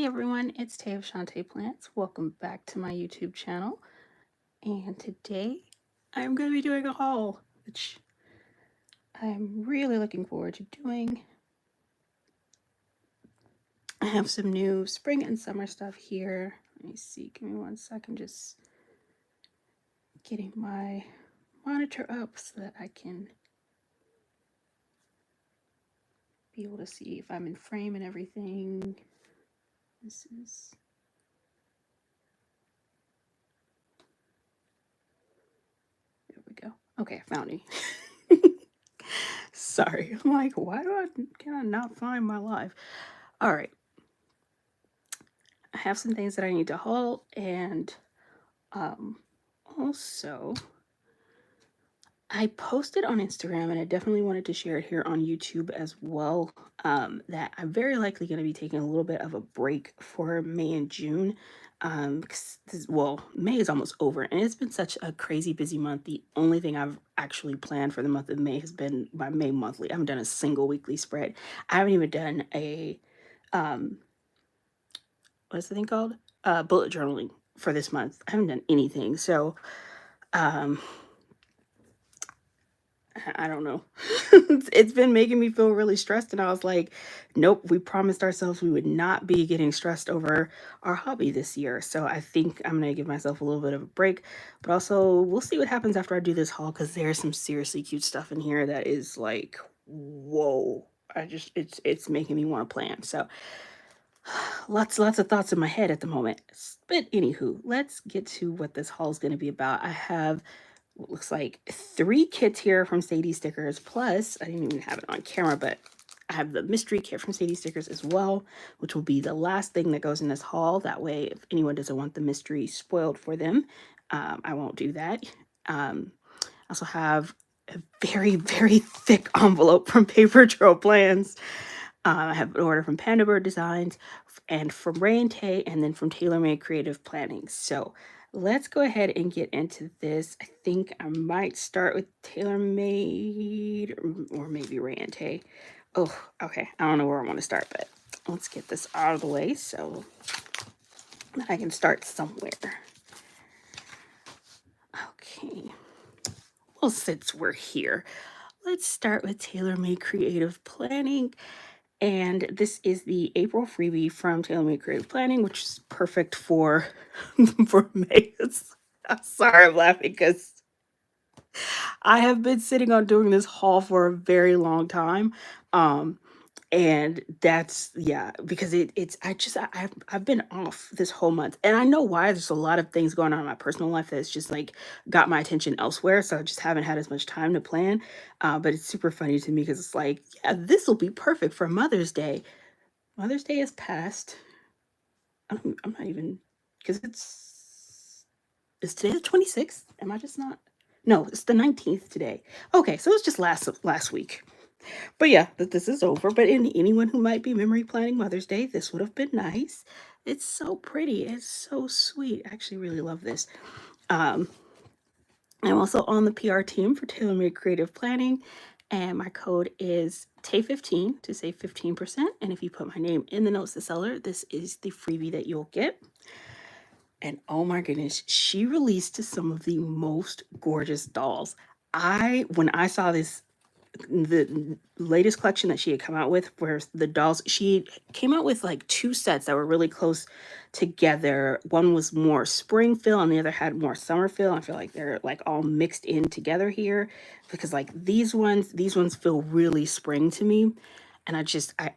Hey everyone, it's Tay of Shantae Plants. Welcome back to my YouTube channel. And today I'm going to be doing a haul, which I'm really looking forward to doing. I have some new spring and summer stuff here. Let me see, give me 1 second, just getting my monitor up so that I can be able to see if I'm in frame and everything. This is... There we go. Okay, I found it. Sorry, I'm like, why can I not find my live? All right. I have some things that I need to haul, and also I posted on Instagram, and I definitely wanted to share it here on YouTube as well, that I'm very likely going to be taking a little bit of a break for May and June. Because May is almost over, and it's been such a crazy busy month. The only thing I've actually planned for the month of May has been my May monthly. I haven't done a single weekly spread. I haven't even done a what's the thing called? Bullet journaling for this month. I haven't done anything. So, I don't know. It's been making me feel really stressed. And I was like, nope, we promised ourselves we would not be getting stressed over our hobby this year. So I think I'm going to give myself a little bit of a break. But also, we'll see what happens after I do this haul, because there's some seriously cute stuff in here that is like, whoa. It's making me want to plan. So lots of thoughts in my head at the moment. But anywho, let's get to what this haul is going to be about. I have what looks like 3 kits here from Sadie Stickers, plus I didn't even have it on camera, but I have the mystery kit from Sadie Stickers as well, which will be the last thing that goes in this haul. That way, if anyone doesn't want the mystery spoiled for them, I won't do that. I also have a very thick envelope from Paper Trail Plans. I have an order from Pandabird Designs and from rae+tay, and then from TaylorMade Creative Planning. So let's go ahead and get into this. I think I might start with TaylorMade or maybe rae+tay. Oh, okay. I don't know where I want to start, but let's get this out of the way so that I can start somewhere. Okay. Well, since we're here, let's start with TaylorMade Creative Planning. And this is the April freebie from TaylorMade Creative Planning, which is perfect for for May. I'm sorry, I'm laughing because I have been sitting on doing this haul for a very long time. And that's, yeah, because I've been off this whole month, and I know why. There's a lot of things going on in my personal life that's just like got my attention elsewhere, so I just haven't had as much time to plan. But it's super funny to me because it's like, yeah, this will be perfect for Mother's Day. Mother's Day is past. I'm not even, because is today the 26th? Am I just not? No, it's the 19th today. Okay, so it's just last week. But yeah, this is over. But anyone who might be memory planning Mother's Day, this would have been nice. It's so pretty. It's so sweet. I actually really love this. I'm also on the PR team for TaylorMade Creative Planning, and my code is TAY15 to save 15%. And if you put my name in the notes to seller, this is the freebie that you'll get. And oh my goodness, she released some of the most gorgeous dolls. When I saw this, the latest collection that she had come out with, where the dolls, she came out with like 2 sets that were really close together. One was more spring feel and the other had more summer feel. I feel like they're like all mixed in together here, because like these ones feel really spring to me, and I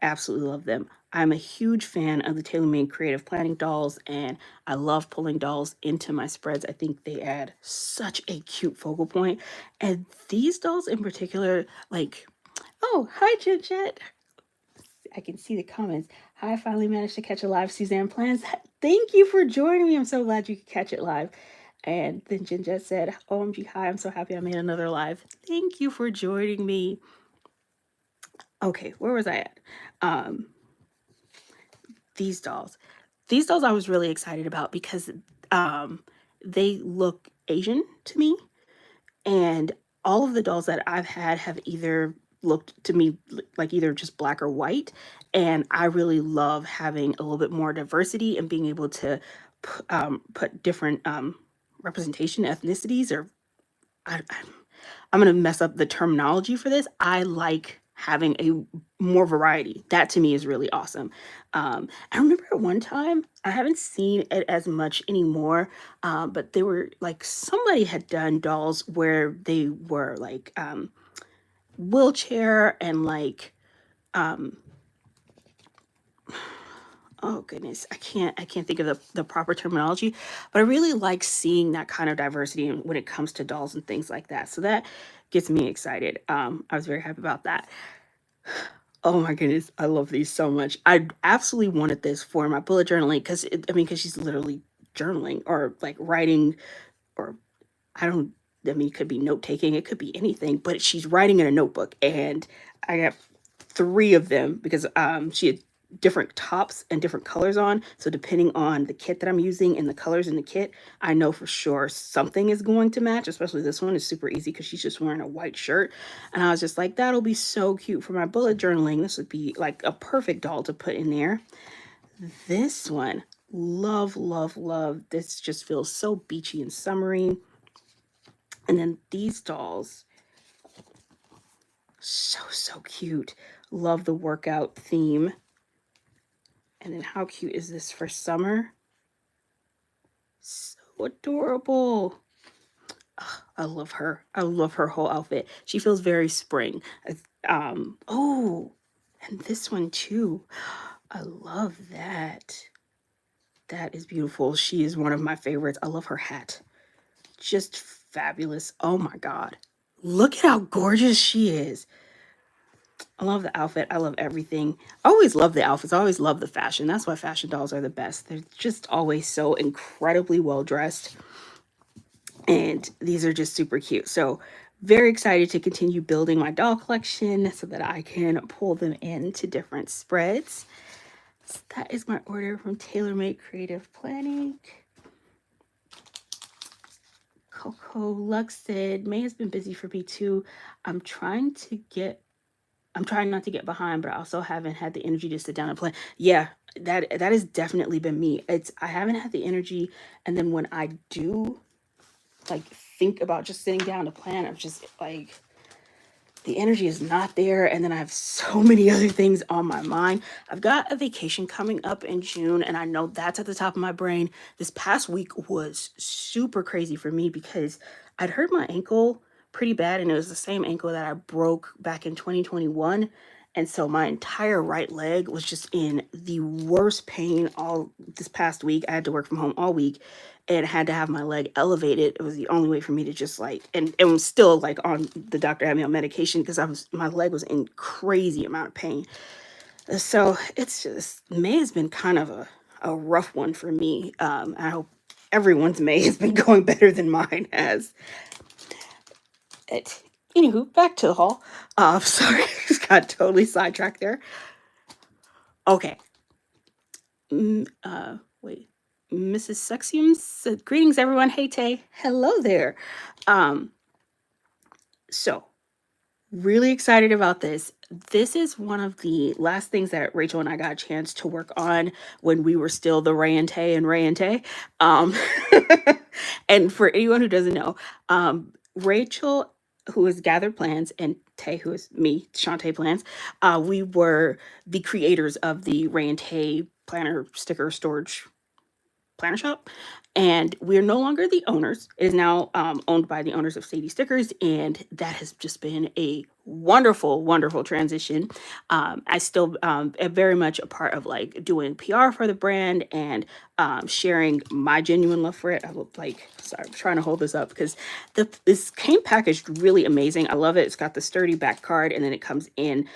absolutely love them. I'm a huge fan of the TaylorMade Creative Planning dolls, and I love pulling dolls into my spreads. I think they add such a cute focal point. And these dolls in particular, like, oh, hi, Jet. I can see the comments. Hi, I finally managed to catch a live Suzanne Plans. Thank you for joining me. I'm so glad you could catch it live. And then Jet said, OMG, hi, I'm so happy I made another live. Thank you for joining me. Okay, where was I at? These dolls. These dolls I was really excited about because they look Asian to me. And all of the dolls that I've had have either looked to me like either just black or white. And I really love having a little bit more diversity and being able to put different representation ethnicities, or I'm going to mess up the terminology for this. I like having a more variety. That to me is really awesome. I remember at one time, I haven't seen it as much anymore, but they were like, somebody had done dolls where they were like wheelchair and like, oh goodness, I can't think of the proper terminology, but I really like seeing that kind of diversity when it comes to dolls and things like that. So that gets me excited. I was very happy about that. Oh my goodness, I love these so much. I absolutely wanted this for my bullet journaling because because she's literally journaling or like writing, or I don't, I mean, it could be note taking, it could be anything, but she's writing in a notebook. And I got three of them because she had different tops and different colors on. So depending on the kit that I'm using and the colors in the kit, I know for sure something is going to match. Especially this one is super easy because she's just wearing a white shirt. And I was just like, that'll be so cute for my bullet journaling. This would be like a perfect doll to put in there. This one, love, love, love. This just feels so beachy and summery. And then these dolls, so cute. Love the workout theme. And then how cute is this for summer? So adorable. Ugh, I love her. I love her whole outfit. She feels very spring. Oh, and this one too. I love that. That is beautiful. She is one of my favorites. I love her hat. Just fabulous. Oh my God. Look at how gorgeous she is. I love the outfit. I love everything. I always love the outfits. I always love the fashion. That's why fashion dolls are the best. They're just always so incredibly well dressed. And these are just super cute. So very excited to continue building my doll collection so that I can pull them into different spreads. So that is my order from TaylorMade Creative Planning. Coco Lux said, May has been busy for me too. I'm trying not to get behind, but I also haven't had the energy to sit down and plan. Yeah, that has definitely been me. I haven't had the energy, and then when I do like think about just sitting down to plan, I'm just like, the energy is not there, and then I have so many other things on my mind. I've got a vacation coming up in June, and I know that's at the top of my brain. This past week was super crazy for me because I'd hurt my ankle pretty bad, and it was the same ankle that I broke back in 2021. And so my entire right leg was just in the worst pain all this past week. I had to work from home all week and had to have my leg elevated. It was the only way for me to just like, and it was still like on, the doctor had me on medication because my leg was in crazy amount of pain. So it's just, May has been kind of a rough one for me. I hope everyone's May has been going better than mine has. Anywho, back to the haul. Sorry, just got totally sidetracked there. Okay. Wait. Mrs. Sexium said, greetings everyone. Hey Tay. Hello there. So really excited about this. This is one of the last things that Rachel and I got a chance to work on when we were still the rae+tay and rae+tay. And for anyone who doesn't know, Rachel, who is Gathered Plans, and Tay, who is me, Shantae Plans, we were the creators of the rae+tay planner sticker storage planner shop, and we're no longer the owners. It is now owned by the owners of Sadie Stickers, and that has just been a wonderful transition. I still am very much a part of like doing PR for the brand and sharing my genuine love for it. I look like, sorry, I'm trying to hold this up because this came packaged really amazing. I love it. It's got the sturdy back card, and then it comes in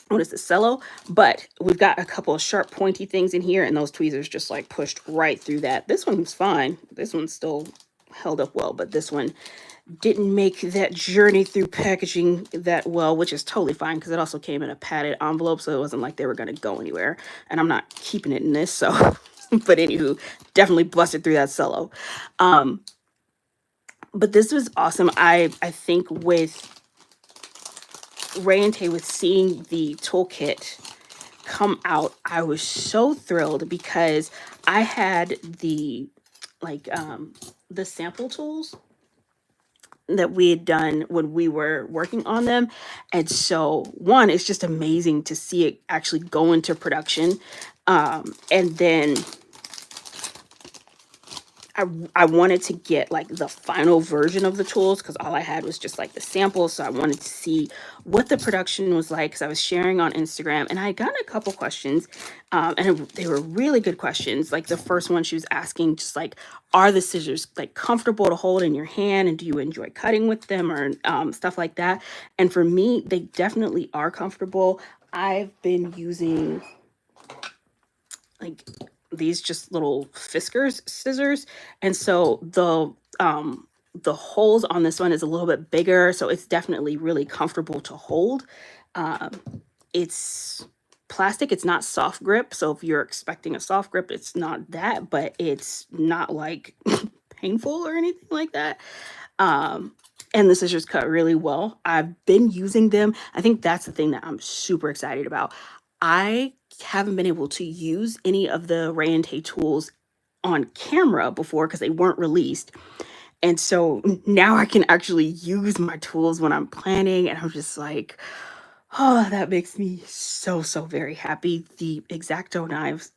what is the cello, but we've got a couple of sharp pointy things in here, and those tweezers just like pushed right through that. This one's fine. This one's still held up well, but this one didn't make that journey through packaging that well, which is totally fine because it also came in a padded envelope, so it wasn't like they were going to go anywhere, and I'm not keeping it in this, so but anywho, definitely busted through that cello. But this was awesome. I think with rae+tay, with seeing the toolkit come out, I was so thrilled because I had the the sample tools that we had done when we were working on them. And so one, it's just amazing to see it actually go into production. And then I wanted to get like the final version of the tools because all I had was just like the samples. So I wanted to see what the production was like because I was sharing on Instagram and I had gotten a couple questions, they were really good questions. Like the first one, she was asking just like, are the scissors like comfortable to hold in your hand and do you enjoy cutting with them, or stuff like that. And for me, they definitely are comfortable. I've been using like these just little Fiskars scissors, and so the holes on this one is a little bit bigger, so it's definitely really comfortable to hold. um it's plastic, it's not soft grip, so if you're expecting a soft grip, it's not that, but it's not like painful or anything like that. um and the scissors cut really well. I've been using them. I think that's the thing that I'm super excited about. I haven't been able to use any of the rae+tay tools on camera before because they weren't released. And so now I can actually use my tools when I'm planning, and I'm just like, oh, that makes me so, so very happy. The X-Acto knives,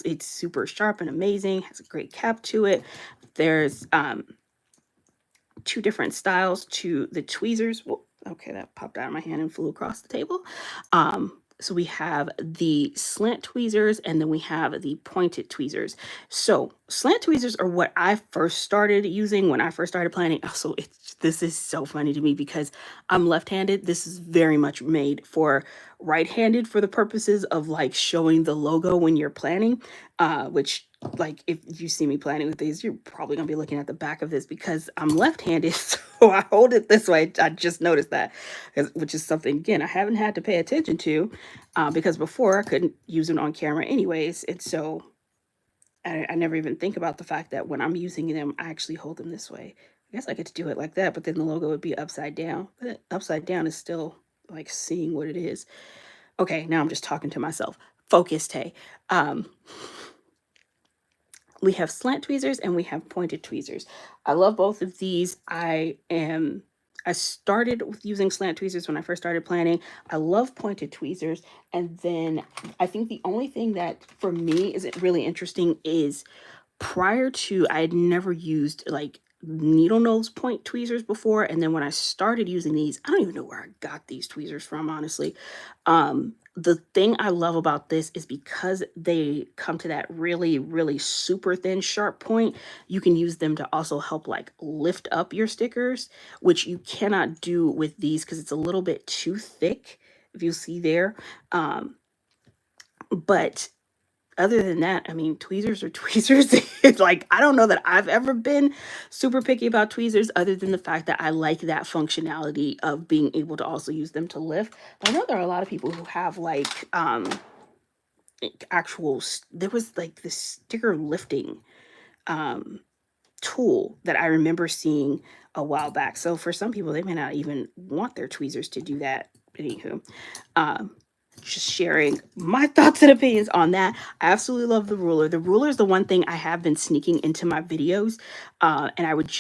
it's super sharp and amazing, has a great cap to it. There's two different styles to the tweezers. Whoa, okay, that popped out of my hand and flew across the table. So we have the slant tweezers and then we have the pointed tweezers. So slant tweezers are what I first started using when I first started planning. Also, this is so funny to me because I'm left-handed. This is very much made for right-handed for the purposes of like showing the logo when you're planning, which like if you see me planning with these, you're probably gonna be looking at the back of this because I'm left-handed, so I hold it this way. I just noticed that, which is something again I haven't had to pay attention to, because before I couldn't use it on camera anyways, and so I never even think about the fact that when I'm using them, I actually hold them this way. I guess I get to do it like that, but then the logo would be upside down. But upside down is still like seeing what it is. Okay, now I'm just talking to myself. Focus, Tay. Um, we have slant tweezers and we have pointed tweezers. I love both of these. I started with using slant tweezers when I first started planning. I love pointed tweezers. And then I think the only thing that for me is really interesting is prior to, I had never used like needle nose point tweezers before, and then when I started using these, I don't even know where I got these tweezers from, honestly. The thing I love about this is because they come to that really, really super thin sharp point, you can use them to also help like lift up your stickers, which you cannot do with these because it's a little bit too thick, if you see there. But other than that, I mean, tweezers are tweezers. It's like, I don't know that I've ever been super picky about tweezers other than the fact that I like that functionality of being able to also use them to lift. But I know there are a lot of people who have like there was like this sticker lifting tool that I remember seeing a while back. So for some people, they may not even want their tweezers to do that. Anywho, just sharing my thoughts and opinions on that. I absolutely love the ruler. The ruler is the one thing I have been sneaking into my videos. And I would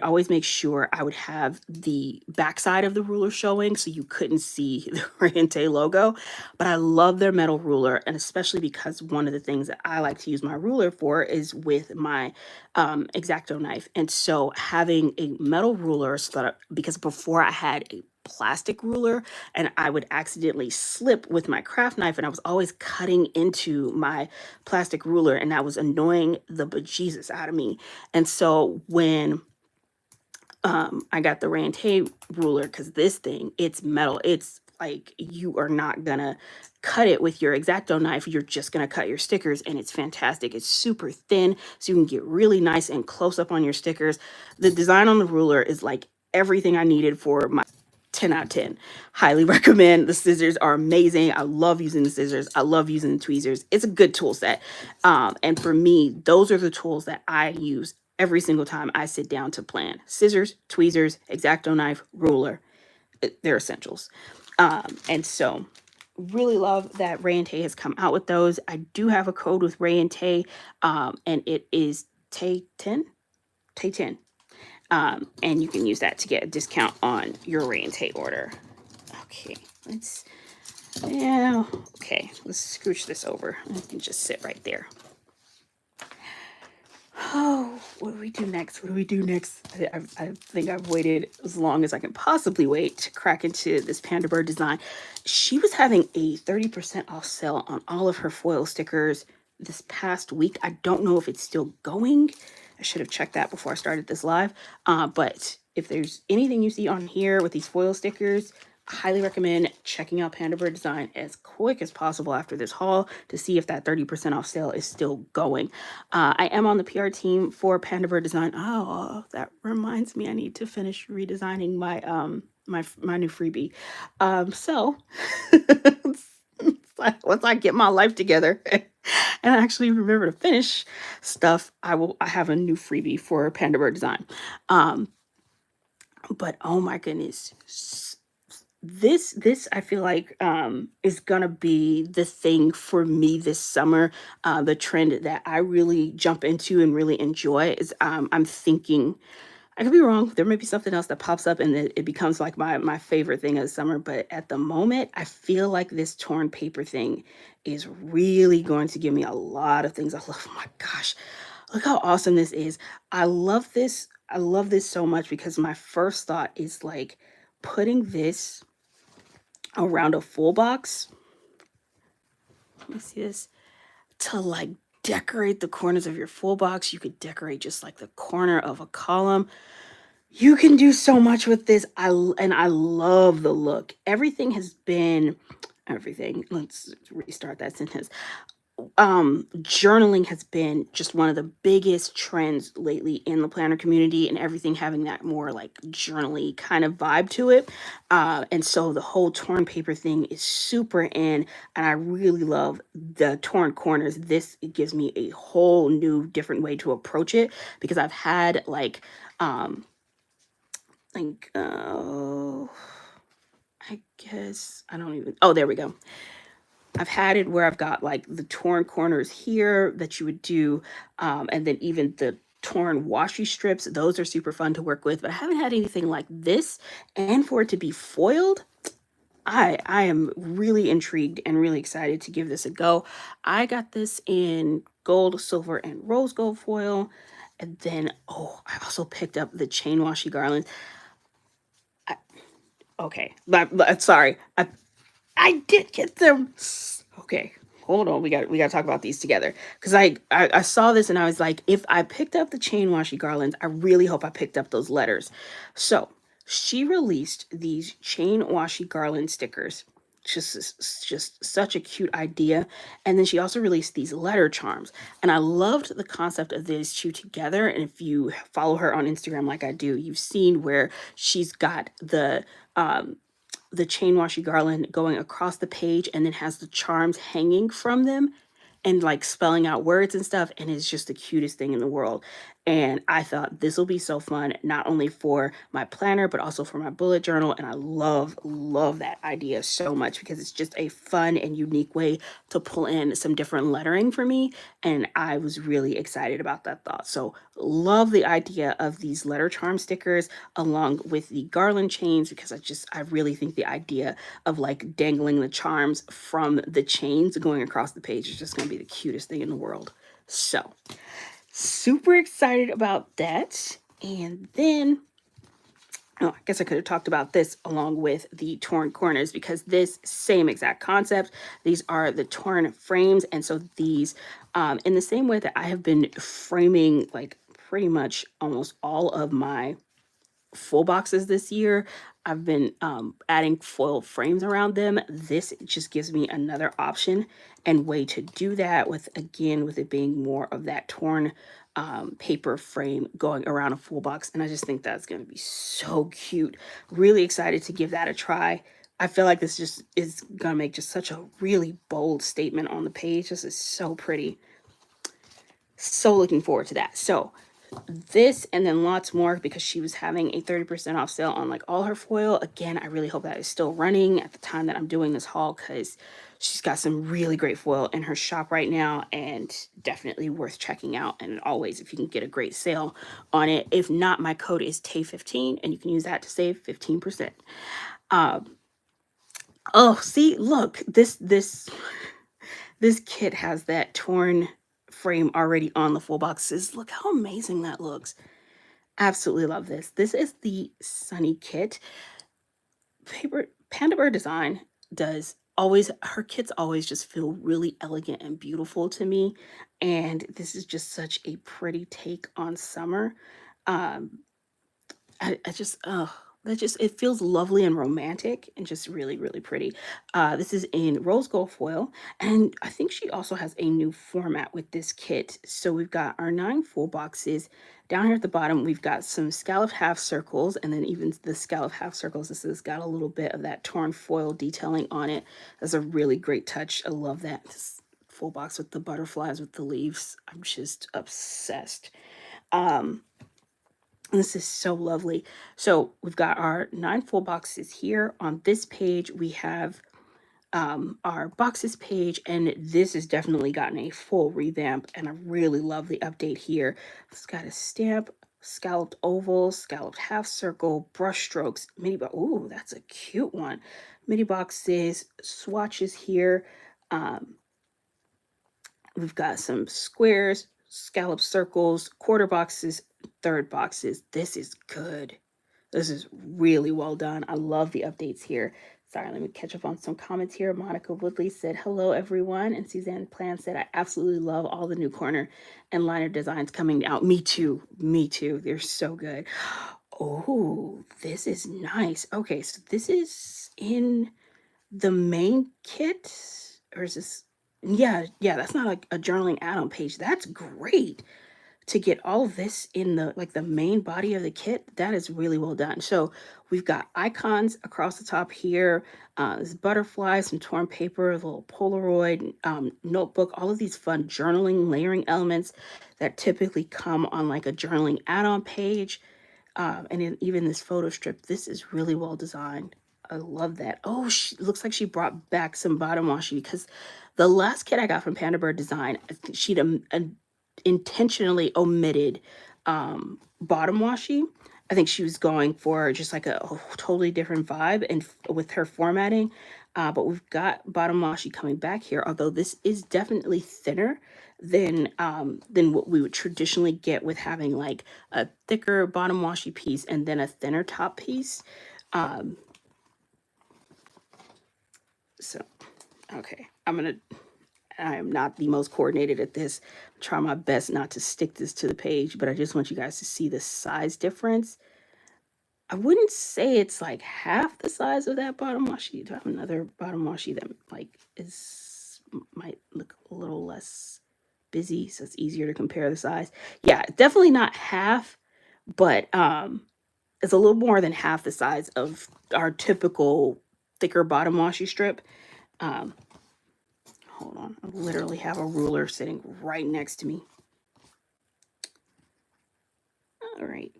always make sure I would have the backside of the ruler showing so you couldn't see the rae+tay logo. But I love their metal ruler, and especially because one of the things that I like to use my ruler for is with my X-Acto knife. And so having a metal ruler, so that because before I had a plastic ruler and I would accidentally slip with my craft knife and I was always cutting into my plastic ruler and that was annoying the bejesus out of me. And so when I got the rae+tay ruler, because this thing, it's metal, it's like you are not gonna cut it with your X-Acto knife, you're just gonna cut your stickers, and it's fantastic. It's super thin so you can get really nice and close up on your stickers. The design on the ruler is like everything I needed for my 10 out of 10. Highly recommend. The scissors are amazing. I love using the scissors. I love using the tweezers. It's a good tool set. And for me, those are the tools that I use every single time I sit down to plan. Scissors, tweezers, X-Acto knife, ruler. They're essentials. And so really love that rae+tay has come out with those. I do have a code with rae+tay, and it is tay10, tay10. And you can use that to get a discount on your rae+tay order. Okay, let's scooch this over. It can just sit right there. Oh, what do we do next? What do we do next? I think I've waited as long as I can possibly wait to crack into this pandabird design. She was having a 30% off sale on all of her foil stickers this past week. I don't know if it's still going. I should have checked that before I started this live. But if there's anything you see on here with these foil stickers, I highly recommend checking out Pandabird Design as quick as possible after this haul to see if that 30% off sale is still going. I am on the PR team for Pandabird Design. Oh, that reminds me, I need to finish redesigning my my new freebie. So once I get my life together and actually remember to finish stuff, I have a new freebie for Pandabird Design. But oh my goodness, this I feel like is gonna be the thing for me this summer. The trend that I really jump into and really enjoy is I'm thinking, I could be wrong, there may be something else that pops up and it becomes like my favorite thing of the summer, but at the moment I feel like this torn paper thing is really going to give me a lot of things. I love, oh my gosh, look how awesome this is. I love this. I love this so much because my first thought is like putting this around a full box. Let me see this. To like decorate the corners of your full box. You could decorate just like the corner of a column. You can do so much with this. I love the look. Everything. Let's restart that sentence. Journaling has been just one of the biggest trends lately in the planner community, and everything having that more like journaly kind of vibe to it. And so the whole torn paper thing is super in, and I really love the torn corners. This gives me a whole new different way to approach it because I've had like I guess I don't even, oh, there we go. I've had it where I've got like the torn corners here that you would do, and then even the torn washi strips. Those are super fun to work with, but I haven't had anything like this. And for it to be foiled, I am really intrigued and really excited to give this a go. I got this in gold, silver, and rose gold foil. And then, oh, I also picked up the chain washi garlands. Okay, sorry. I did get them. Okay, hold on. We got to talk about these together because I saw this and I was like, if I picked up the chain washi garlands, I really hope I picked up those letters. So she released these chain washi garland stickers. Just such a cute idea. And then she also released these letter charms, and I loved the concept of these two together. And if you follow her on Instagram like I do, you've seen where she's got the chain washi garland going across the page and then has the charms hanging from them and like spelling out words and stuff, and it's just the cutest thing in the world. And I thought this will be so fun, not only for my planner but also for my bullet journal. And I love that idea so much because it's just a fun and unique way to pull in some different lettering for me, and I was really excited about that thought. So love the idea of these letter charm stickers along with the garland chains, because I really think the idea of like dangling the charms from the chains going across the page is just going to be the cutest thing in the world. So super excited about that. And then, oh, I guess I could have talked about this along with the torn corners, because this same exact concept, these are the torn frames. And so these, in the same way that I have been framing like pretty much almost all of my full boxes this year, I've been adding foil frames around them. This just gives me another option and way to do that, with it being more of that torn paper frame going around a full box. And I just think that's going to be so cute. Really excited to give that a try. I feel like this just is going to make just such a really bold statement on the page. This is so pretty. So looking forward to that. So this and then lots more because she was having a 30% off sale on like all her foil. Again, I really hope that is still running at the time that I'm doing this haul, because she's got some really great foil in her shop right now and definitely worth checking out. And always, if you can get a great sale on it. If not, my code is tay15 and you can use that to save 15%. Oh, see, look, this kit has that torn frame already on the full boxes. Look how amazing that looks. Absolutely love this. This is the Sunny kit. Pandabird Design does always, her kits always just feel really elegant and beautiful to me. And this is just such a pretty take on summer. Um, I just, oh, that just, it feels lovely and romantic and just really, really pretty. This is in rose gold foil, and I think she also has a new format with this kit. So we've got our 9 full boxes. Down here at the bottom, we've got some scalloped half circles, and then even the scalloped half circles, this has got a little bit of that torn foil detailing on it. That's a really great touch. I love that. This full box with the butterflies with the leaves. I'm just obsessed. This is so lovely. So we've got our 9 full boxes here. On this page, we have our boxes page, and this has definitely gotten a full revamp, and I really love the update here. It's got a stamp, scalloped oval, scalloped half circle, brush strokes, mini box. Ooh, that's a cute one. Mini boxes, swatches here. We've got some squares, scallop circles, quarter boxes, third boxes. This is good. This is really well done. I love the updates here. Sorry, let me catch up on some comments here. Monica Woodley said, hello, everyone. And Suzanne Plan said, I absolutely love all the new corner and liner designs coming out. Me too. Me too. They're so good. Oh, this is nice. Okay, so this is in the main kit, or is this? Yeah, that's not like a journaling add-on page. That's great to get all of this in the like the main body of the kit. That is really well done. So we've got icons across the top here. This butterfly, some torn paper, a little Polaroid notebook, all of these fun journaling layering elements that typically come on like a journaling add-on page. And then even this photo strip, this is really well designed. I love that. Oh, looks like she brought back some bottom washi, because the last kit I got from Pandabird Design, I think she'd intentionally omitted bottom washi. I think she was going for just like a totally different vibe and with her formatting. But we've got bottom washi coming back here, although this is definitely thinner than what we would traditionally get with having like a thicker bottom washi piece and then a thinner top piece. So, okay, I am not the most coordinated at this. I try my best not to stick this to the page, but I just want you guys to see the size difference. I wouldn't say it's like half the size of that bottom washi. Do I have another bottom washi that like might look a little less busy, so it's easier to compare the size? Yeah, definitely not half, but it's a little more than half the size of our typical thicker bottom washi strip. Hold on, I literally have a ruler sitting right next to me. All right,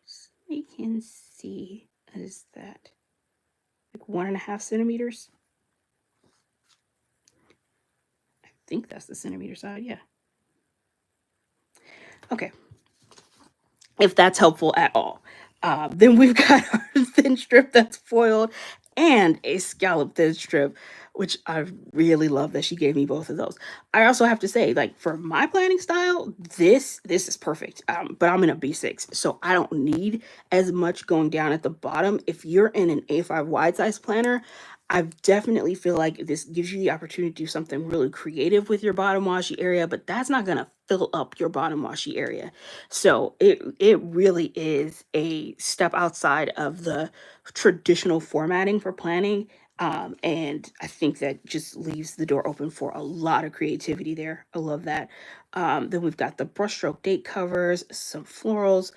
so we can see, is that like 1.5 centimeters? I think that's the centimeter side. Yeah. Okay. If that's helpful at all. Then we've got our thin strip that's foiled and a scallop thin strip, which I really love that she gave me both of those. I also have to say, like, for my planning style, this is perfect. But I'm in a B6, so I don't need as much going down at the bottom. If you're in an A5 wide size planner, I definitely feel like this gives you the opportunity to do something really creative with your bottom washi area, but that's not going to fill up your bottom washi area. So it really is a step outside of the traditional formatting for planning. And I think that just leaves the door open for a lot of creativity there. I love that. Then we've got the brushstroke date covers, some florals.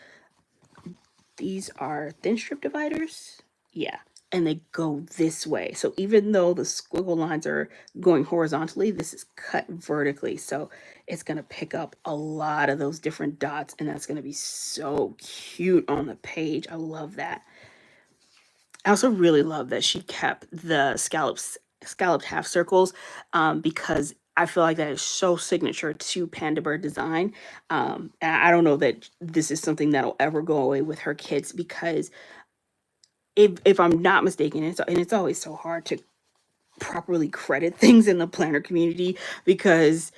These are thin strip dividers. Yeah. and they go this way. So even though the squiggle lines are going horizontally, this is cut vertically. So it's going to pick up a lot of those different dots, and that's going to be so cute on the page. I love that. I also really love that she kept the scalloped half circles, because I feel like that is so signature to pandabird design. And I don't know that this is something that'll ever go away with her kids, because if I'm not mistaken, it's always so hard to properly credit things in the planner community, because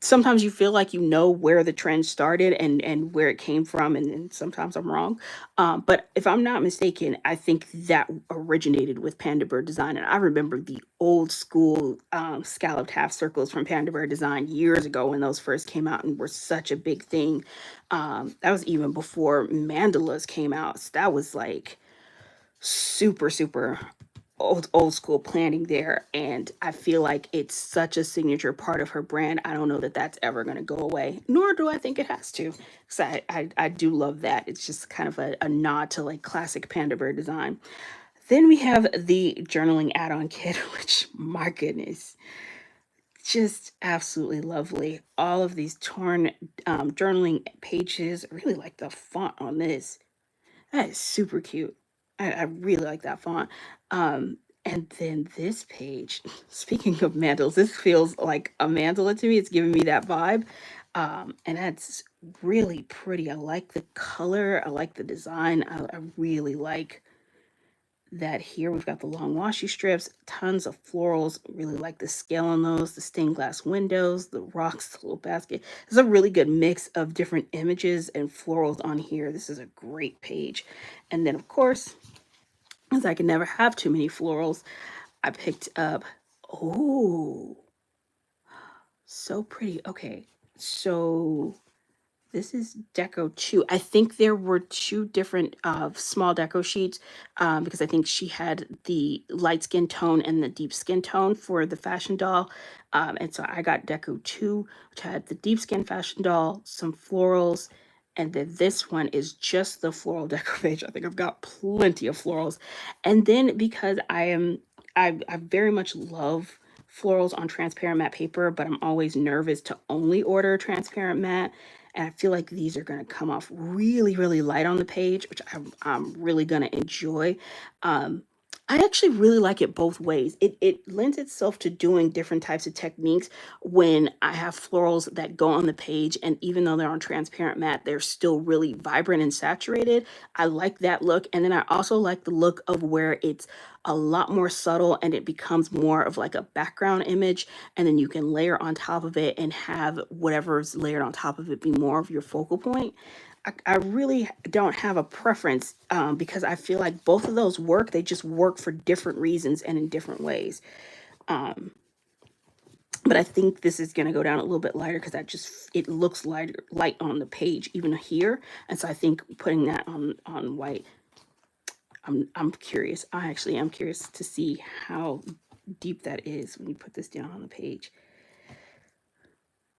sometimes you feel like you know where the trend started and where it came from, and sometimes I'm wrong. But if I'm not mistaken, I think that originated with pandabird design, and I remember the old school scalloped half circles from pandabird design years ago when those first came out and were such a big thing. That was even before mandalas came out. So that was like super old school planning there, and I feel like it's such a signature part of her brand. I don't know that that's ever going to go away, nor do I think it has to, because I do love that. It's just kind of a nod to like classic pandabird design. Then we have the journaling add-on kit, which, my goodness, just absolutely lovely. All of these torn journaling pages. I really like the font on this. That is super cute. I really like that font. And then this page, speaking of mantles, this feels like a mandala to me. It's giving me that vibe. And that's really pretty. I like the color. I like the design. I really like that here. We've got the long washi strips, tons of florals. Really like the scale on those, the stained glass windows, the rocks, the little basket. There's a really good mix of different images and florals on here. This is a great page. And then, of course, as I can never have too many florals, I picked up, oh, so pretty. Okay, so this is Deco 2. I think there were two different small Deco sheets, because I think she had the light skin tone and the deep skin tone for the fashion doll. And so I got Deco 2, which had the deep skin fashion doll, some florals, and then this one is just the floral Deco page. I think I've got plenty of florals. And then because I very much love florals on transparent matte paper, but I'm always nervous to only order transparent matte. And I feel like these are going to come off really light on the page, which I'm really going to enjoy. I actually really like it both ways. It lends itself to doing different types of techniques when I have florals that go on the page, and even though they're on transparent matte, they're still really vibrant and saturated. I like that look. And then I also like the look of where it's a lot more subtle and it becomes more of like a background image, and then you can layer on top of it and have whatever's layered on top of it be more of your focal point. I really don't have a preference, because I feel like both of those work. They just work for different reasons and in different ways. Um, but I think this is going to go down a little bit lighter because it looks light on the page even here. And so I think putting that on white, I'm curious. I actually am curious to see how deep that is when you put this down on the page.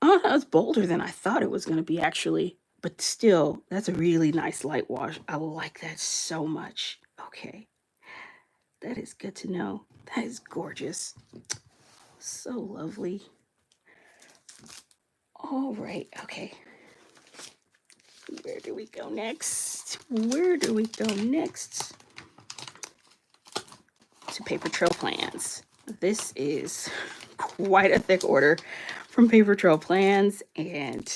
Oh, that was bolder than I thought it was going to be, actually. But still, that's a really nice light wash. I like that so much. Okay. That is good to know. That is gorgeous. So lovely. All right. Okay. Where do we go next? Where do we go next? To Paper Trail Plans. This is quite a thick order from Paper Trail Plans, and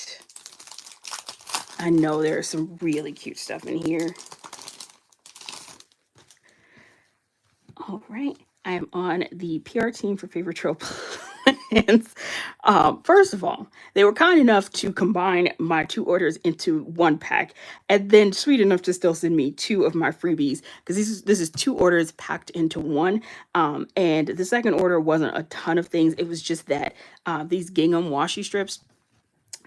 I know there's some really cute stuff in here. All right, I am on the PR team for Paper Trail Plans. First of all, they were kind enough to combine my two orders into one pack, and then sweet enough to still send me two of my freebies, because this is two orders packed into one. And the second order wasn't a ton of things. It was just that these gingham washi strips.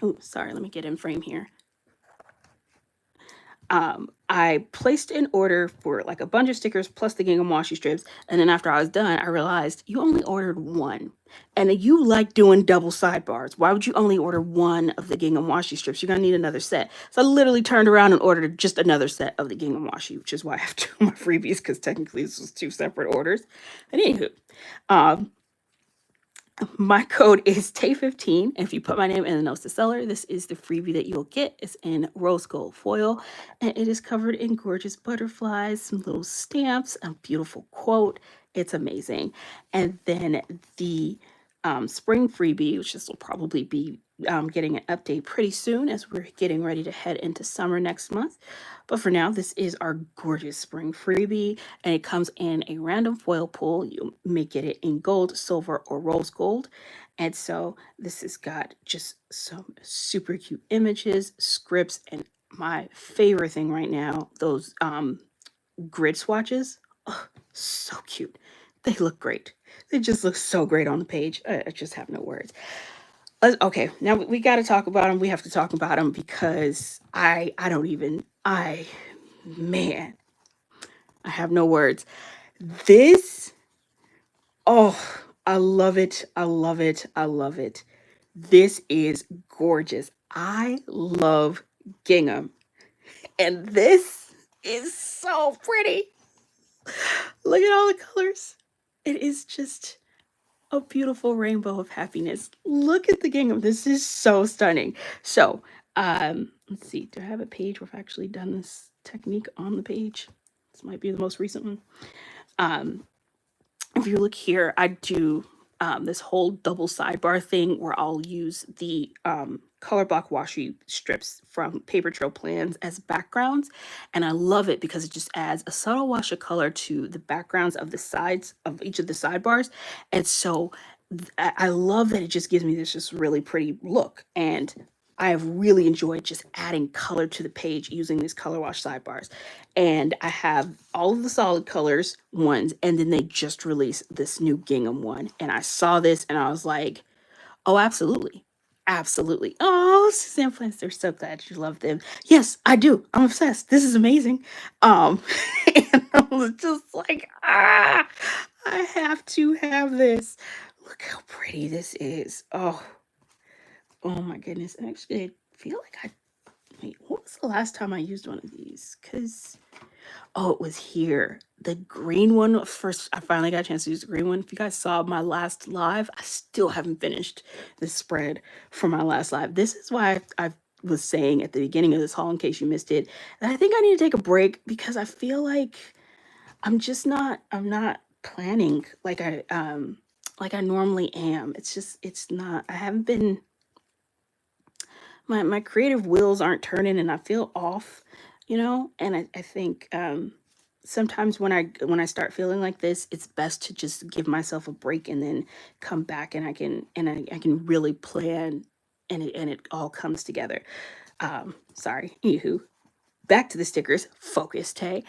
Oh, sorry, let me get in frame here. I placed an order for like a bunch of stickers plus the gingham washi strips. And then after I was done, I realized you only ordered one. And you like doing double sidebars. Why would you only order one of the gingham washi strips? You're going to need another set. So I literally turned around and ordered just another set of the gingham washi, which is why I have two of my freebies, because technically this was two separate orders. And anywho, um, my code is tay15. And if you put my name in the notes to seller, this is the freebie that you'll get. It's in rose gold foil, and it is covered in gorgeous butterflies, some little stamps, a beautiful quote. It's amazing. And then the spring freebie, which this will probably be getting an update pretty soon as we're getting ready to head into summer next month. But for now, this is our gorgeous spring freebie, and it comes in a random foil pull. You may get it in gold, silver, or rose gold. And so this has got just some super cute images, scripts, and my favorite thing right now, those grid swatches. Oh, so cute. They look great. They just look so great on the page. I just have no words. Okay, now we got to talk about them. We have to talk about them because I don't even man, I have no words. This, oh, I love it. I love it. I love it. This is gorgeous. I love gingham. And this is so pretty. Look at all the colors. It is just a beautiful rainbow of happiness. Look at the gingham. This is so stunning. So, let's see. Do I have a page where I've actually done this technique on the page? This might be the most recent one. If you look here, I do this whole double sidebar thing where I'll use the color block washi strips from Paper Trail Plans as backgrounds. And I love it because it just adds a subtle wash of color to the backgrounds of the sides of each of the sidebars. And so I love that it just gives me this just really pretty look. And I have really enjoyed just adding color to the page using these color wash sidebars. And I have all of the solid colors ones, and then they just released this new gingham one. And I saw this and I was like, oh, absolutely. Absolutely. Oh, Suzanne Plants, they're so glad you love them. Yes, I do. I'm obsessed. This is amazing. And I was just like, I have to have this. Look how pretty this is. Oh my goodness. Actually, I feel like wait, what was the last time I used one of these? Because, oh, it was here. The green one, first, I finally got a chance to use the green one. If you guys saw my last live, I still haven't finished the spread for my last live. This is why I was saying at the beginning of this haul, in case you missed it, that I think I need to take a break because I feel like I'm not planning like I normally am. It's not, I haven't been, my creative wheels aren't turning and I feel off, and I think sometimes when I start feeling like this, it's best to just give myself a break and then come back and I can really plan and it all comes together. Sorry, anywho, back to the stickers. Focus, Tay.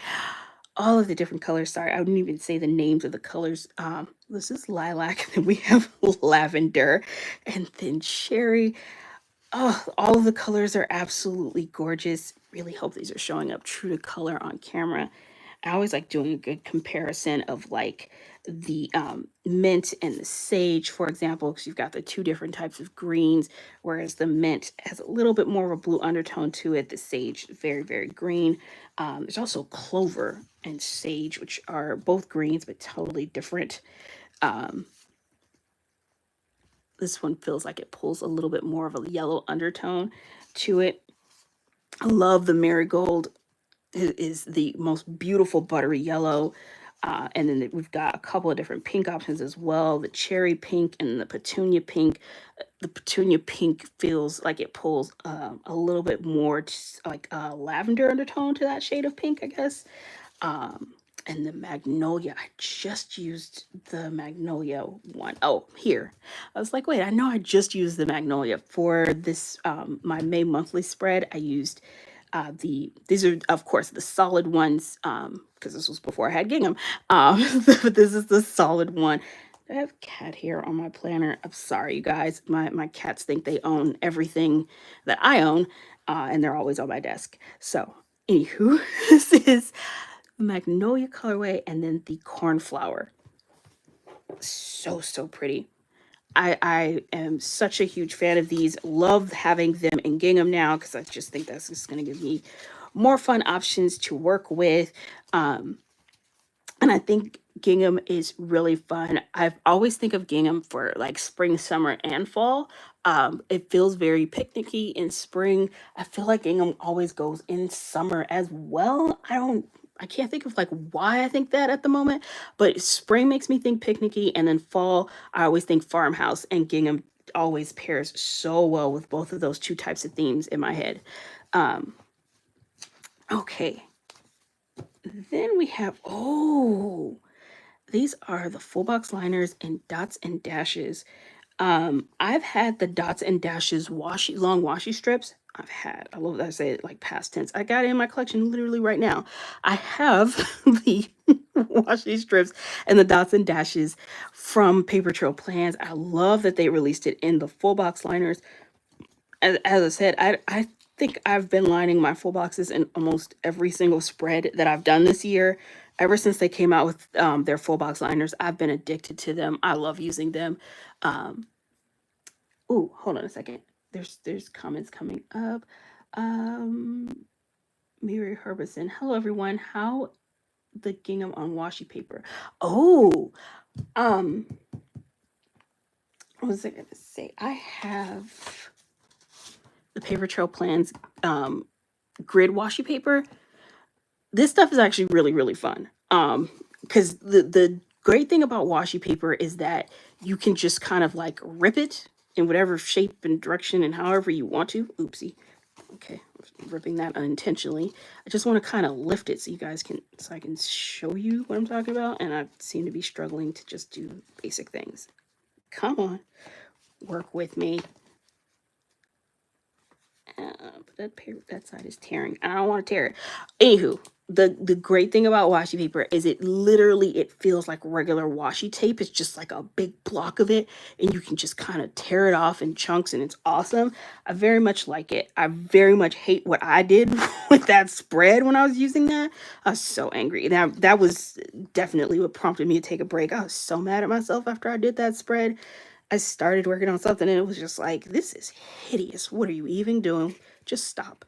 All of the different colors. Sorry, I wouldn't even say the names of the colors. This is lilac, and then we have lavender, and then cherry. Oh, all of the colors are absolutely gorgeous. Really hope these are showing up true to color on camera. I always like doing a good comparison of like the mint and the sage, for example, because you've got the two different types of greens, whereas the mint has a little bit more of a blue undertone to it. The sage, very, very green. There's also clover and sage, which are both greens, but totally different. Um, this one feels like it pulls a little bit more of a yellow undertone to it. I love the marigold. It is the most beautiful buttery yellow. And then we've got a couple of different pink options as well. The cherry pink and the petunia pink. The petunia pink feels like it pulls a little bit more like a lavender undertone to that shade of pink, I guess. Um, and the magnolia, I just used the magnolia one. Oh, here. I was like, wait, I know I just used the magnolia for this my May monthly spread. I used these are of course the solid ones because this was before I had gingham. But this is the solid one. I have cat hair on my planner. I'm sorry, you guys. My cats think they own everything that I own, and they're always on my desk. So Anywho, this is magnolia colorway and then the cornflower. So pretty. I am such a huge fan of these. Love having them in gingham now because I just think that's just going to give me more fun options to work with. Um, and I think gingham is really fun. I've always think of gingham for like spring, summer, and fall. It feels very picnicky in spring. I feel like gingham always goes in summer as well. I can't think of like why I think that at the moment, but spring makes me think picnicky, and then fall, I always think farmhouse, and gingham always pairs so well with both of those two types of themes in my head. Um, okay, then we have, oh, these are the full box liners and dots and dashes. I've had the dots and dashes long washi strips. I love that I say it like past tense. I got it in my collection literally right now. I have the washi strips and the dots and dashes from Paper Trail Plans. I love that they released it in the full box liners. As I said, I think I've been lining my full boxes in almost every single spread that I've done this year. Ever since they came out with their full box liners, I've been addicted to them. I love using them. Um, Ooh, hold on a second. There's comments coming up. Um, Mary Herbison. Hello everyone. How the gingham on washi paper? Oh, um, what was I gonna say? I have the Paper Trail Plans grid washi paper. This stuff is actually really fun. Because the great thing about washi paper is that you can just kind of like rip it in whatever shape and direction and however you want to. Oopsie. Okay, ripping that unintentionally. I just want to kind of lift it so you guys can, so I can show you what I'm talking about. And I seem to be struggling to just do basic things. Come on, work with me. But that side is tearing. I don't want to tear it. Anywho, the great thing about washi paper is it feels like regular washi tape. It's just like a big block of it, and you can just kind of tear it off in chunks, and it's awesome. I very much like it. I very much hate what I did with that spread when I was using that. I was so angry. That was definitely what prompted me to take a break. I was so mad at myself after I did that spread. I started working on something and it was just like, this is hideous. What are you even doing? Just stop.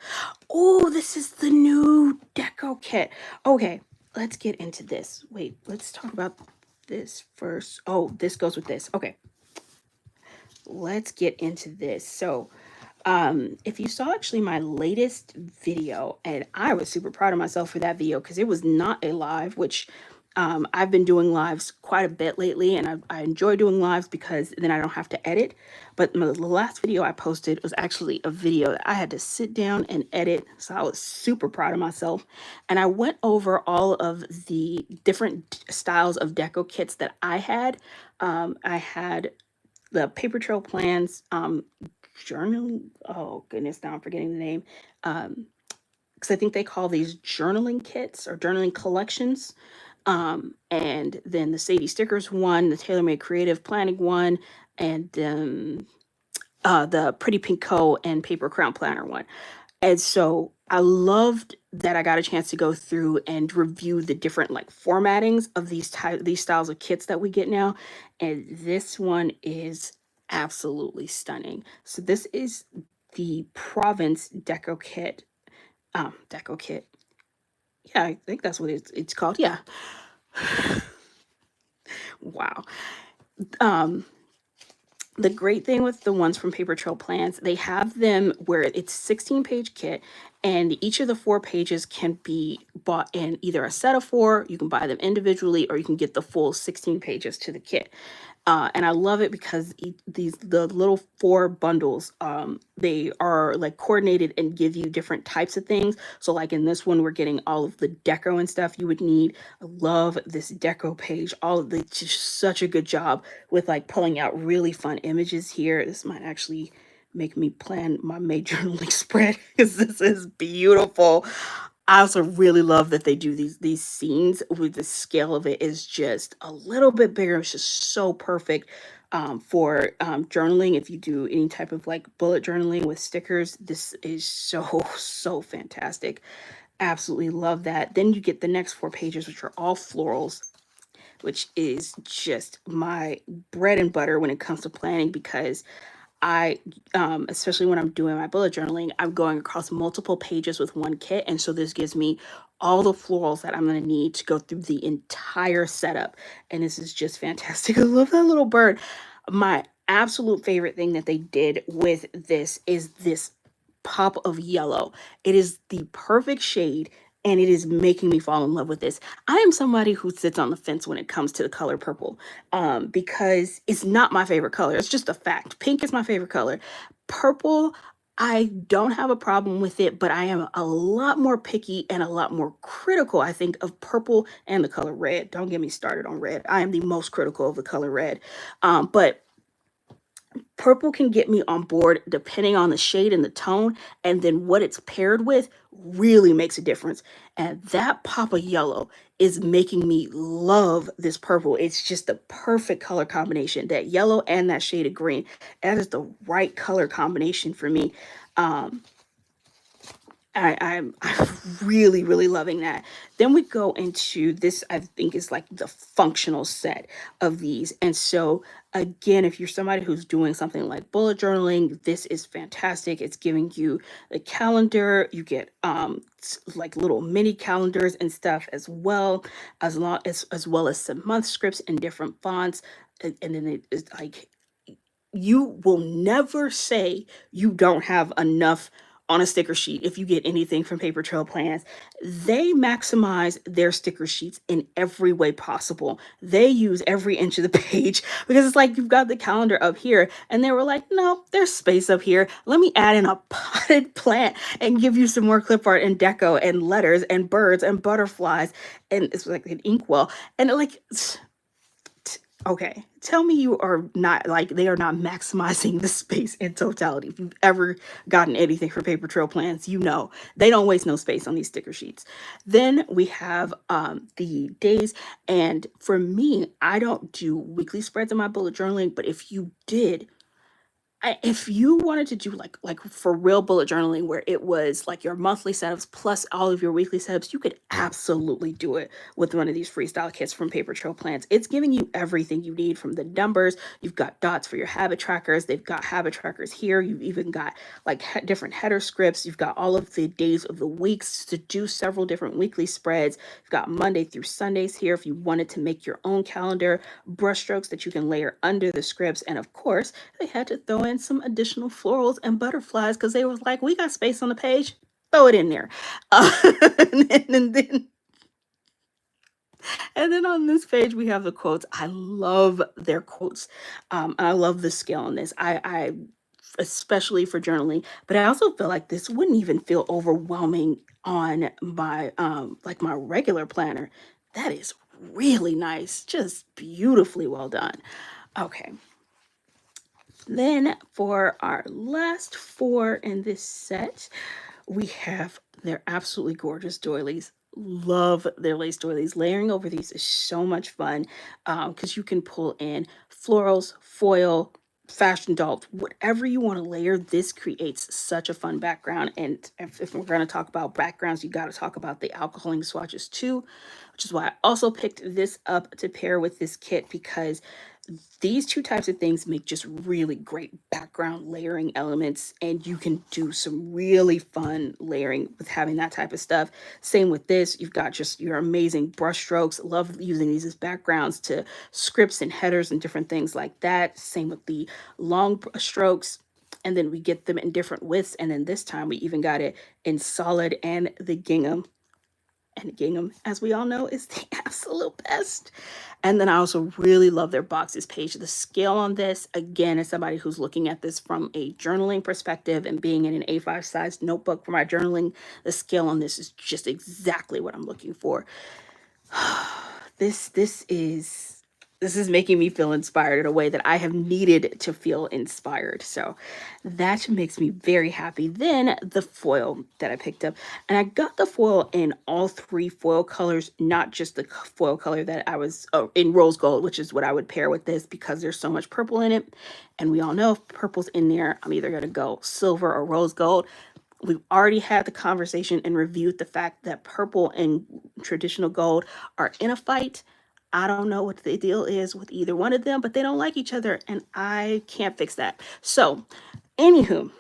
Oh, this is the new deco kit. Okay, let's get into this. Wait, let's talk about this first. Oh, this goes with this. Okay, let's get into this. So, if you saw actually my latest video, and I was super proud of myself for that video because it was not a live, which I've been doing lives quite a bit lately, and I enjoy doing lives because then I don't have to edit. But the last video I posted was actually a video that I had to sit down and edit, so I was super proud of myself. And I went over all of the different styles of deco kits that I had. I had the Paper Trail Plans journal. Oh goodness, now I'm forgetting the name. Because I think they call these journaling kits or journaling collections. And then the Sadie stickers one, the TaylorMade creative planning one, and the Pretty Pink Co and Paper Crown Planner one. And so I loved that I got a chance to go through and review the different like formattings of these styles of kits that we get now. And this one is absolutely stunning. So this is the Province Deco Kit. Deco Kit. Yeah, I think that's what it's called. Yeah. Wow. Um, the great thing with the ones from Paper Trail Plans, they have them where it's 16-page kit, and each of the 4 pages can be bought in either a set of 4, you can buy them individually, or you can get the full 16 pages to the kit. And I love it because the little 4 bundles, they are like coordinated and give you different types of things. So like in this one, we're getting all of the deco and stuff you would need. I love this deco page. All of the just such a good job with like pulling out really fun images here. This might actually make me plan my May journaling spread because this is beautiful. I also really love that they do these scenes with the scale of it is just a little bit bigger. It's just so perfect for journaling. If you do any type of like bullet journaling with stickers, this is so fantastic. Absolutely love that. Then you get the next 4 pages, which are all florals, which is just my bread and butter when it comes to planning, because I, especially when I'm doing my bullet journaling, I'm going across multiple pages with one kit. And so this gives me all the florals that I'm going to need to go through the entire setup. And this is just fantastic. I love that little bird. My absolute favorite thing that they did with this is this pop of yellow. It is the perfect shade, and it is making me fall in love with this. I am somebody who sits on the fence when it comes to the color purple, because it's not my favorite color. It's just a fact. Pink is my favorite color. Purple, I don't have a problem with it, but I am a lot more picky and a lot more critical, I think, of purple and the color red. Don't get me started on red. I am the most critical of the color red. But purple can get me on board depending on the shade and the tone, and then what it's paired with really makes a difference. And that pop of yellow is making me love this purple. It's just the perfect color combination. That yellow and that shade of green, that is the right color combination for me. Um, I'm really, really loving that. Then we go into this, I think is like the functional set of these. And so again, if you're somebody who's doing something like bullet journaling, this is fantastic. It's giving you the calendar. You get like little mini calendars and stuff as well, as well as some month scripts in different fonts. And then it is like, you will never say you don't have enough on a sticker sheet if you get anything from Paper Trail Plans. They maximize their sticker sheets in every way possible. They use every inch of the page, because it's like you've got the calendar up here and they were like, no, there's space up here. Let me add in a potted plant and give you some more clip art and deco and letters and birds and butterflies. And it's like an inkwell. And like, okay, tell me you are not, like, they are not maximizing the space in totality. If you've ever gotten anything for Paper Trail Plans, you know they don't waste no space on these sticker sheets. Then we have the days, and for me, I don't do weekly spreads in my bullet journaling, but if you did, if you wanted to do like for real bullet journaling, where it was like your monthly setups plus all of your weekly setups, you could absolutely do it with one of these freestyle kits from Paper Trail Plans. It's giving you everything you need, from the numbers. You've got dots for your habit trackers. They've got habit trackers here. You've even got like different header scripts. You've got all of the days of the weeks to do several different weekly spreads. You've got Monday through Sundays here if you wanted to make your own calendar, brushstrokes that you can layer under the scripts, and of course, they had to throw in some additional florals and butterflies because they was like, we got space on the page, throw it in there. And then and then on this page we have the quotes. I love their quotes. I love the scale on this. I especially for journaling, but I also feel like this wouldn't even feel overwhelming on my like my regular planner. That is really nice, just beautifully well done. Okay, then for our last 4 in this set, we have their absolutely gorgeous doilies. Love their lace doilies. Layering over these is so much fun, because you can pull in florals, foil, fashion dolls, whatever you want to layer. This creates such a fun background. And if we're going to talk about backgrounds, you got to talk about the alcohol ink swatches too, which is why I also picked this up to pair with this kit, because these two types of things make just really great background layering elements, and you can do some really fun layering with having that type of stuff. Same with this. You've got just your amazing brush strokes. Love using these as backgrounds to scripts and headers and different things like that. Same with the long brush strokes. And then we get them in different widths. And then this time we even got it in solid and the gingham. And gingham, as we all know, is the absolute best. And then I also really love their boxes page. The scale on this, again, as somebody who's looking at this from a journaling perspective and being in an A5 size notebook for my journaling, the scale on this is just exactly what I'm looking for. This is making me feel inspired in a way that I have needed to feel inspired. So that makes me very happy. Then the foil that I picked up, and I got the foil in all 3 foil colors, not just the foil color that I was in rose gold, which is what I would pair with this because there's so much purple in it. And we all know if purple's in there, I'm either going to go silver or rose gold. We've already had the conversation and reviewed the fact that purple and traditional gold are in a fight. I don't know what the deal is with either one of them, but they don't like each other, and I can't fix that. So, anywho,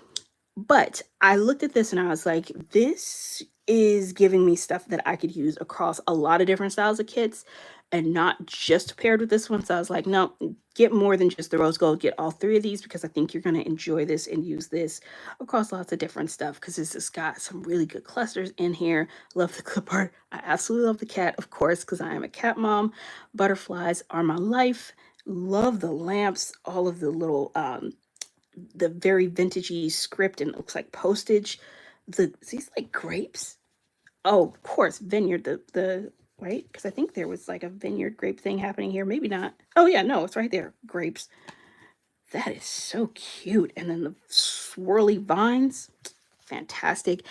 but I looked at this and I was like, this is giving me stuff that I could use across a lot of different styles of kits and not just paired with this one. So I was like, no, get more than just the rose gold. Get all three of these because I think you're going to enjoy this and use this across lots of different stuff because this has got some really good clusters in here. Love the clip art. I absolutely love the cat, of course, because I am a cat mom. Butterflies are my life. Love the lamps, all of the little the very vintagey script, and it looks like postage. These like grapes. Oh, of course, vineyard. The right, because I think there was like a vineyard grape thing happening here. Maybe not. Oh yeah, no, it's right there. Grapes. That is so cute. And then the swirly vines. Fantastic.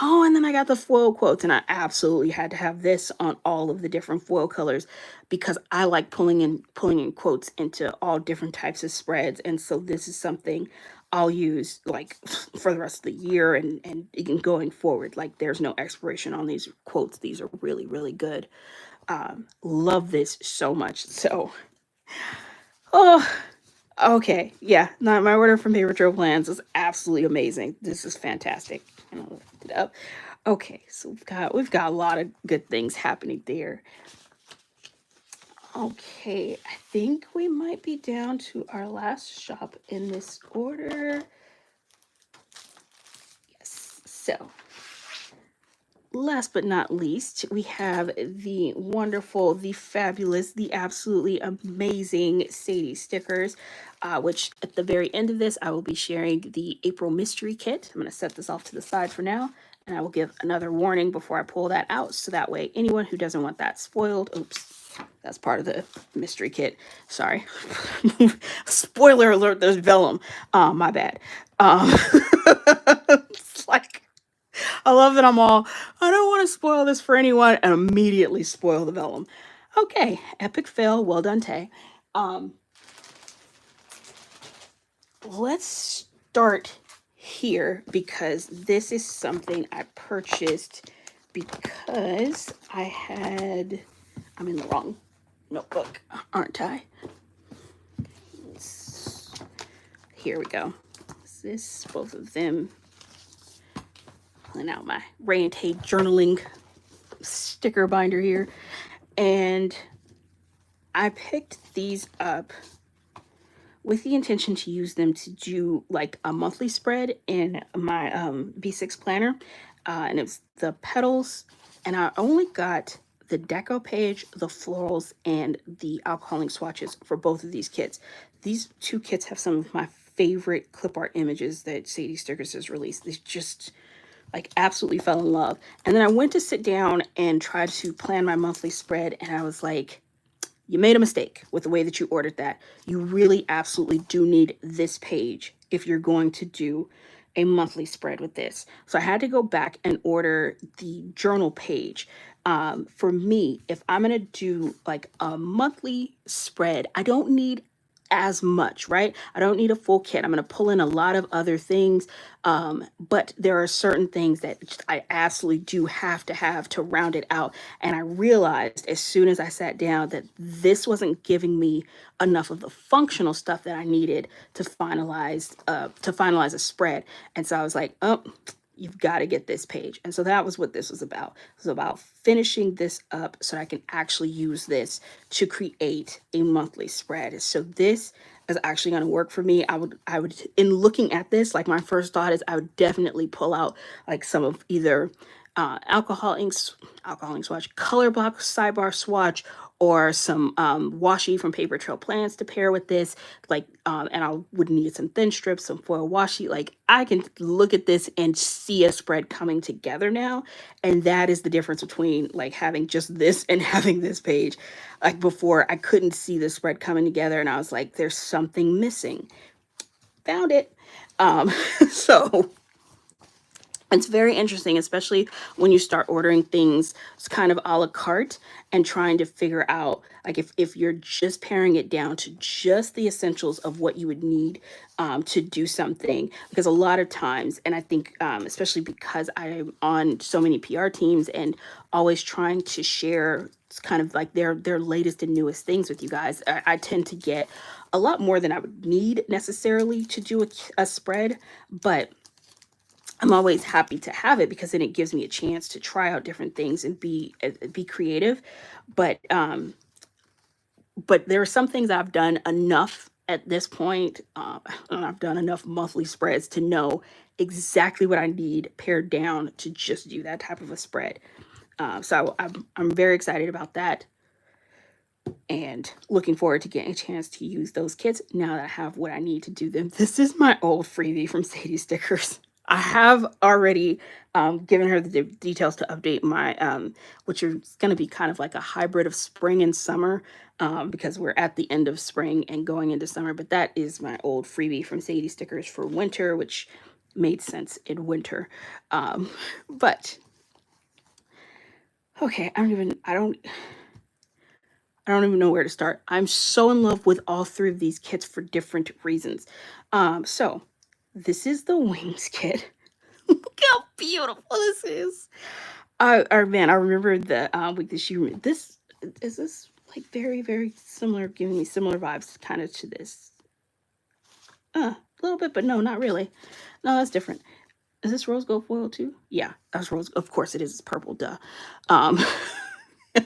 Oh, and then I got the foil quotes, and I absolutely had to have this on all of the different foil colors because I like pulling in quotes into all different types of spreads. And so this is something I'll use like for the rest of the year and going forward. Like there's no expiration on these quotes. These are really, really good. Love this so much. So, oh, okay, yeah. My order from Paper Trail Plans is absolutely amazing. This is fantastic. And I'll lift it up. Okay, so we've got a lot of good things happening there. Okay, I think we might be down to our last shop in this order. Yes. So, last but not least, we have the wonderful, the fabulous, the absolutely amazing Sadie stickers, which at the very end of this, I will be sharing the April mystery kit. I'm going to set this off to the side for now, and I will give another warning before I pull that out. So that way, anyone who doesn't want that spoiled, oops, that's part of the mystery kit. Sorry. Spoiler alert, there's vellum. My bad. It's like, I love that I'm all, I don't want to spoil this for anyone, and immediately spoil the vellum. Okay, epic fail. Well done, Tay. Um, let's start here because this is something I purchased because I'm in the wrong notebook, aren't I? Here we go. Is this both of them? Pulling out my rae+tay journaling sticker binder here, and I picked these up with the intention to use them to do like a monthly spread in my B6 planner, and it's the petals, and I only got the deco page, the florals, and the alcohol ink swatches for both of these kits. These two kits have some of my favorite clip art images that Sadie Stickers has released. They just like absolutely fell in love. And then I went to sit down and try to plan my monthly spread, and I was like, you made a mistake with the way that you ordered that. You really absolutely do need this page if you're going to do a monthly spread with this. So I had to go back and order the journal page. For me, if I'm going to do like a monthly spread, I don't need as much, right? I don't need a full kit. I'm going to pull in a lot of other things. But there are certain things that just, I absolutely do have to round it out. And I realized as soon as I sat down that this wasn't giving me enough of the functional stuff that I needed to finalize a spread. And so I was like, oh, you've got to get this page. And so that was what this was about. It was about finishing this up so I can actually use this to create a monthly spread. So this is actually going to work for me. I would, in looking at this, like my first thought is I would definitely pull out like some of either alcohol ink swatch, color block sidebar swatch, or some washi from Paper Trail Plans to pair with this. Like, and I would need some thin strips, some foil washi. Like, I can look at this and see a spread coming together now. And that is the difference between like having just this and having this page. Like before, I couldn't see the spread coming together, and I was like, there's something missing. Found it. So It's very interesting, especially when you start ordering things it's kind of a la carte and trying to figure out like if you're just paring it down to just the essentials of what you would need to do something. Because a lot of times, and I think especially because I'm on so many PR teams and always trying to share kind of like their latest and newest things with you guys, I tend to get a lot more than I would need necessarily to do a spread, but I'm always happy to have it because then it gives me a chance to try out different things and be creative. But but there are some things I've done enough at this point. And I've done enough monthly spreads to know exactly what I need pared down to just do that type of a spread. So I'm very excited about that and looking forward to getting a chance to use those kits now that I have what I need to do them. This is my old freebie from Sadie Stickers. I have already given her the details to update my, which is going to be kind of like a hybrid of spring and summer because we're at the end of spring and going into summer. But that is my old freebie from Sadie Stickers for winter, which made sense in winter. But okay, I don't even know where to start. I'm so in love with all three of these kits for different reasons. So this is the wings kit. Look how beautiful this is. Or man, I remember the with the shoe. This is this like very very similar, giving me similar vibes, kind of to this. A little bit, but no, not really. No, that's different. Is this rose gold foil too? Yeah, that's rose. Of course it is. It's purple. Duh. Um,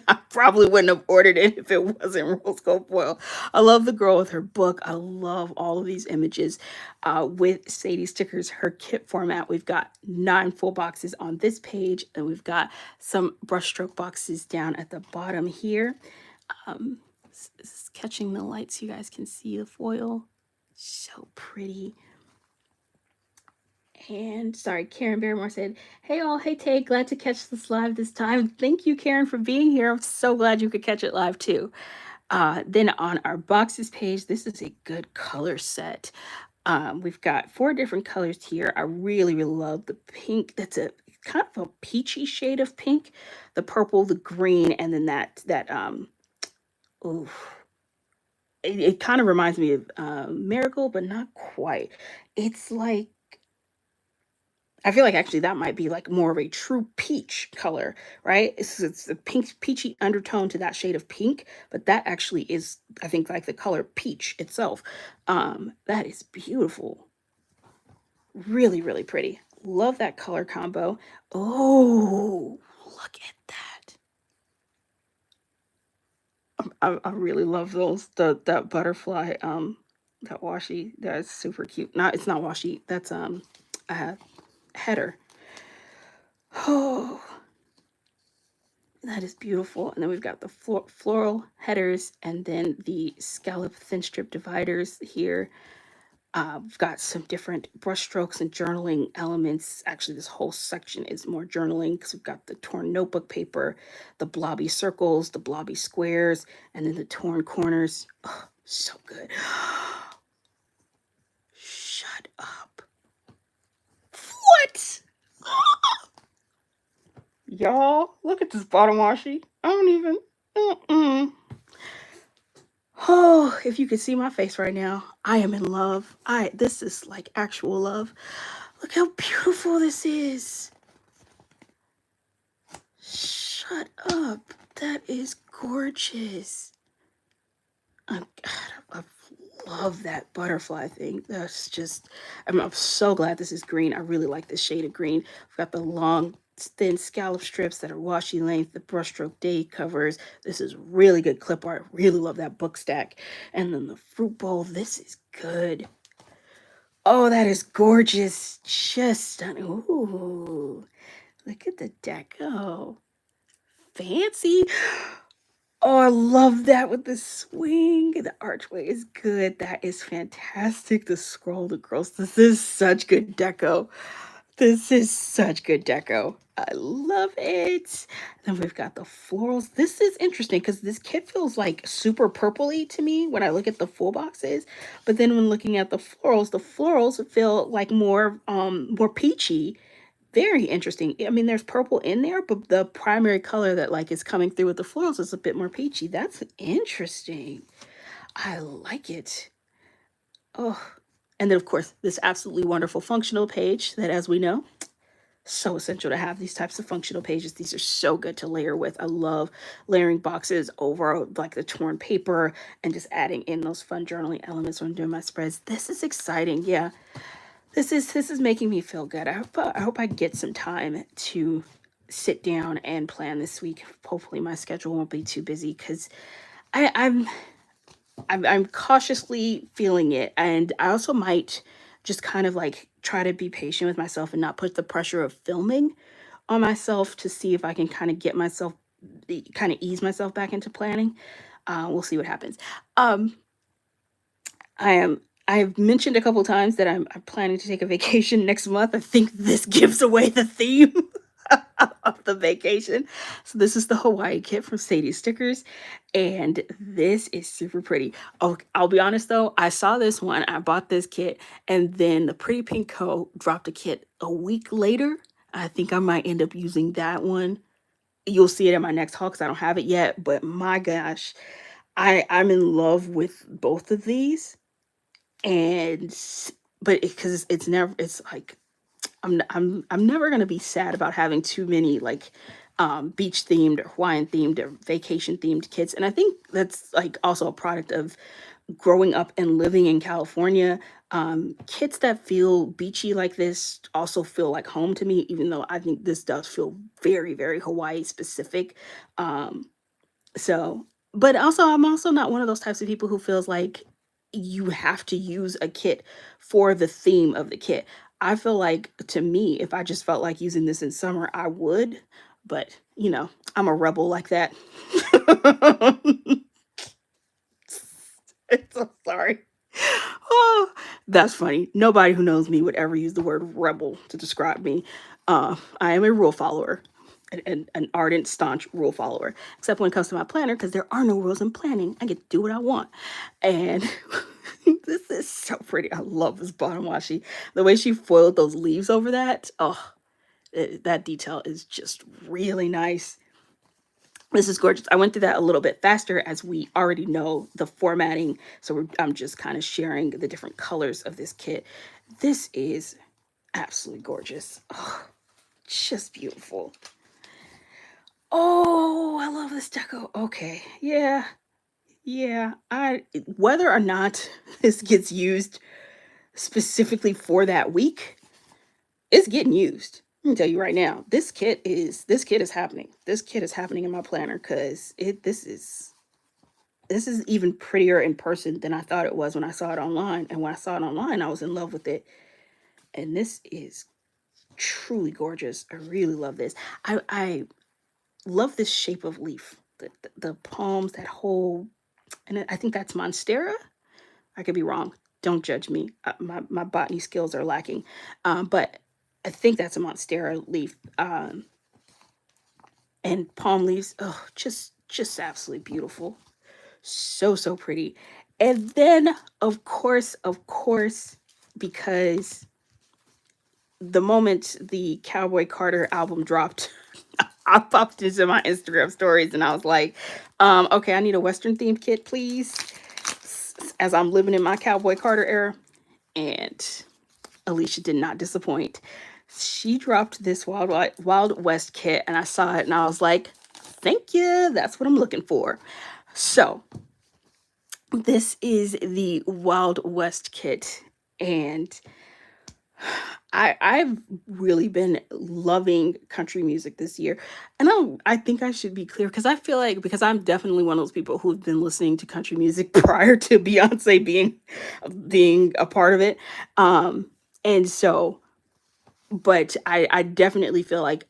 I probably wouldn't have ordered it if it wasn't rose gold foil. I love the girl with her book. I love all of these images with Sadie Stickers, her kit format. We've got 9 full boxes on this page, and we've got some brushstroke boxes down at the bottom here. This is catching the light so you guys can see the foil. So pretty. And sorry, Karen Barrymore said, "Hey all, hey Tay, glad to catch this live this time." Thank you, Karen, for being here. I'm so glad you could catch it live too. Then on our boxes page, this is a good color set. We've got 4 different colors here. I really, really love the pink. That's a kind of a peachy shade of pink, the purple, the green, and then ooh, it kind of reminds me of Marigold, but not quite. It's like I feel like actually that might be like more of a true peach color, right? It's a pink, peachy undertone to that shade of pink, but that actually is, I think, like the color peach itself. That is beautiful. Really, really pretty. Love that color combo. Oh, look at that. I really love those. That butterfly, that washi. That's super cute. Not it's not washi. That's a header. Oh, that is beautiful. And then we've got the floral headers and then the scallop thin strip dividers here. We've got some different brush strokes and journaling elements. Actually, this whole section is more journaling because we've got the torn notebook paper, the blobby circles, the blobby squares, and then the torn corners. Oh, so good. Shut up. What? Y'all, look at this bottom washi. I don't even. Oh, if you could see my face right now, I am in love. This is like actual love. Look how beautiful this is. Shut up. That is gorgeous. I love that butterfly thing. That's just, I'm so glad this is green. I really like this shade of green. We've got the long, thin scallop strips that are washi length, the brushstroke day covers. This is really good clip art. Really love that book stack. And then the fruit bowl. This is good. Oh, that is gorgeous. Just stunning. Ooh, look at the deco. Fancy. Oh, I love that with the swing. The archway is good. That is fantastic. The scroll, the girls. This is such good deco. This is such good deco. I love it. Then we've got the florals. This is interesting because this kit feels like super purpley to me when I look at the full boxes. But then when looking at the florals feel like more peachy Very interesting. I mean, there's purple in there, but the primary color that like is coming through with the florals is a bit more peachy. That's interesting. I like it. Oh, and then of course this absolutely wonderful functional page that, as we know, so essential to have these types of functional pages. These are so good to layer with. I love layering boxes over like the torn paper and just adding in those fun journaling elements when I'm doing my spreads. This is exciting. Yeah, this is making me feel good. I hope I get some time to sit down and plan this week. Hopefully my schedule won't be too busy because I'm cautiously feeling it, and I also might just kind of like try to be patient with myself and not put the pressure of filming on myself to see if I can kind of get myself kind of ease myself back into planning. We'll see what happens. Um, I am. I've mentioned a couple times that I'm planning to take a vacation next month. I think this gives away the theme of the vacation. So this is the Hawaii kit from Sadie Stickers, and this is super pretty. Oh, I'll be honest though, I saw this one, I bought this kit, and then the Pretty Pink Co. dropped a kit a week later. I think I might end up using that one. You'll see it in my next haul because I don't have it yet. But my gosh, I'm in love with both of these, and but because it's never, it's like I'm never gonna be sad about having too many like beach themed or Hawaiian themed or vacation themed kits. And I think that's like also a product of growing up and living in California. Kits that feel beachy like this also feel like home to me, even though I think this does feel very, very Hawaii specific. Um, so, but also, I'm also not one of those types of people who feels like you have to use a kit for the theme of the kit. I feel like to me, if I just felt like using this in summer, I would. But, I'm a rebel like that. So sorry. Oh, that's funny. Nobody who knows me would ever use the word rebel to describe me. I am a rule follower, an ardent, staunch rule follower, except when it comes to my planner, because there are no rules in planning. I get to do what I want. And this is so pretty. I love this bottom washi. The way she foiled those leaves over that, oh, that detail is just really nice. This is gorgeous. I went through that a little bit faster as we already know the formatting. So I'm just kind of sharing the different colors of this kit. This is absolutely gorgeous. Oh, just beautiful. Oh, I love this deco. Okay. Yeah. Yeah. Whether or not this gets used specifically for that week, it's getting used. Let me tell you right now, this kit is happening. This kit is happening in my planner because this is even prettier in person than I thought it was when I saw it online. And when I saw it online, I was in love with it. And this is truly gorgeous. I really love this. I love this shape of leaf. The palms, that whole, and I think that's Monstera. I could be wrong. Don't judge me. My botany skills are lacking. But I think that's a Monstera leaf. And palm leaves. Oh, just absolutely beautiful. So pretty. And then of course, because the moment the Cowboy Carter album dropped, I popped into my Instagram stories and I was like, okay, I need a Western themed kit, please. As I'm living in my Cowboy Carter era. And Alicia did not disappoint. She dropped this Wild West kit and I saw it and I was like, thank you. That's what I'm looking for. So this is the Wild West kit, and I've really been loving country music this year. And I think I should be clear because I feel like, because I'm definitely one of those people who've been listening to country music prior to Beyonce being a part of it. And so, but I definitely feel like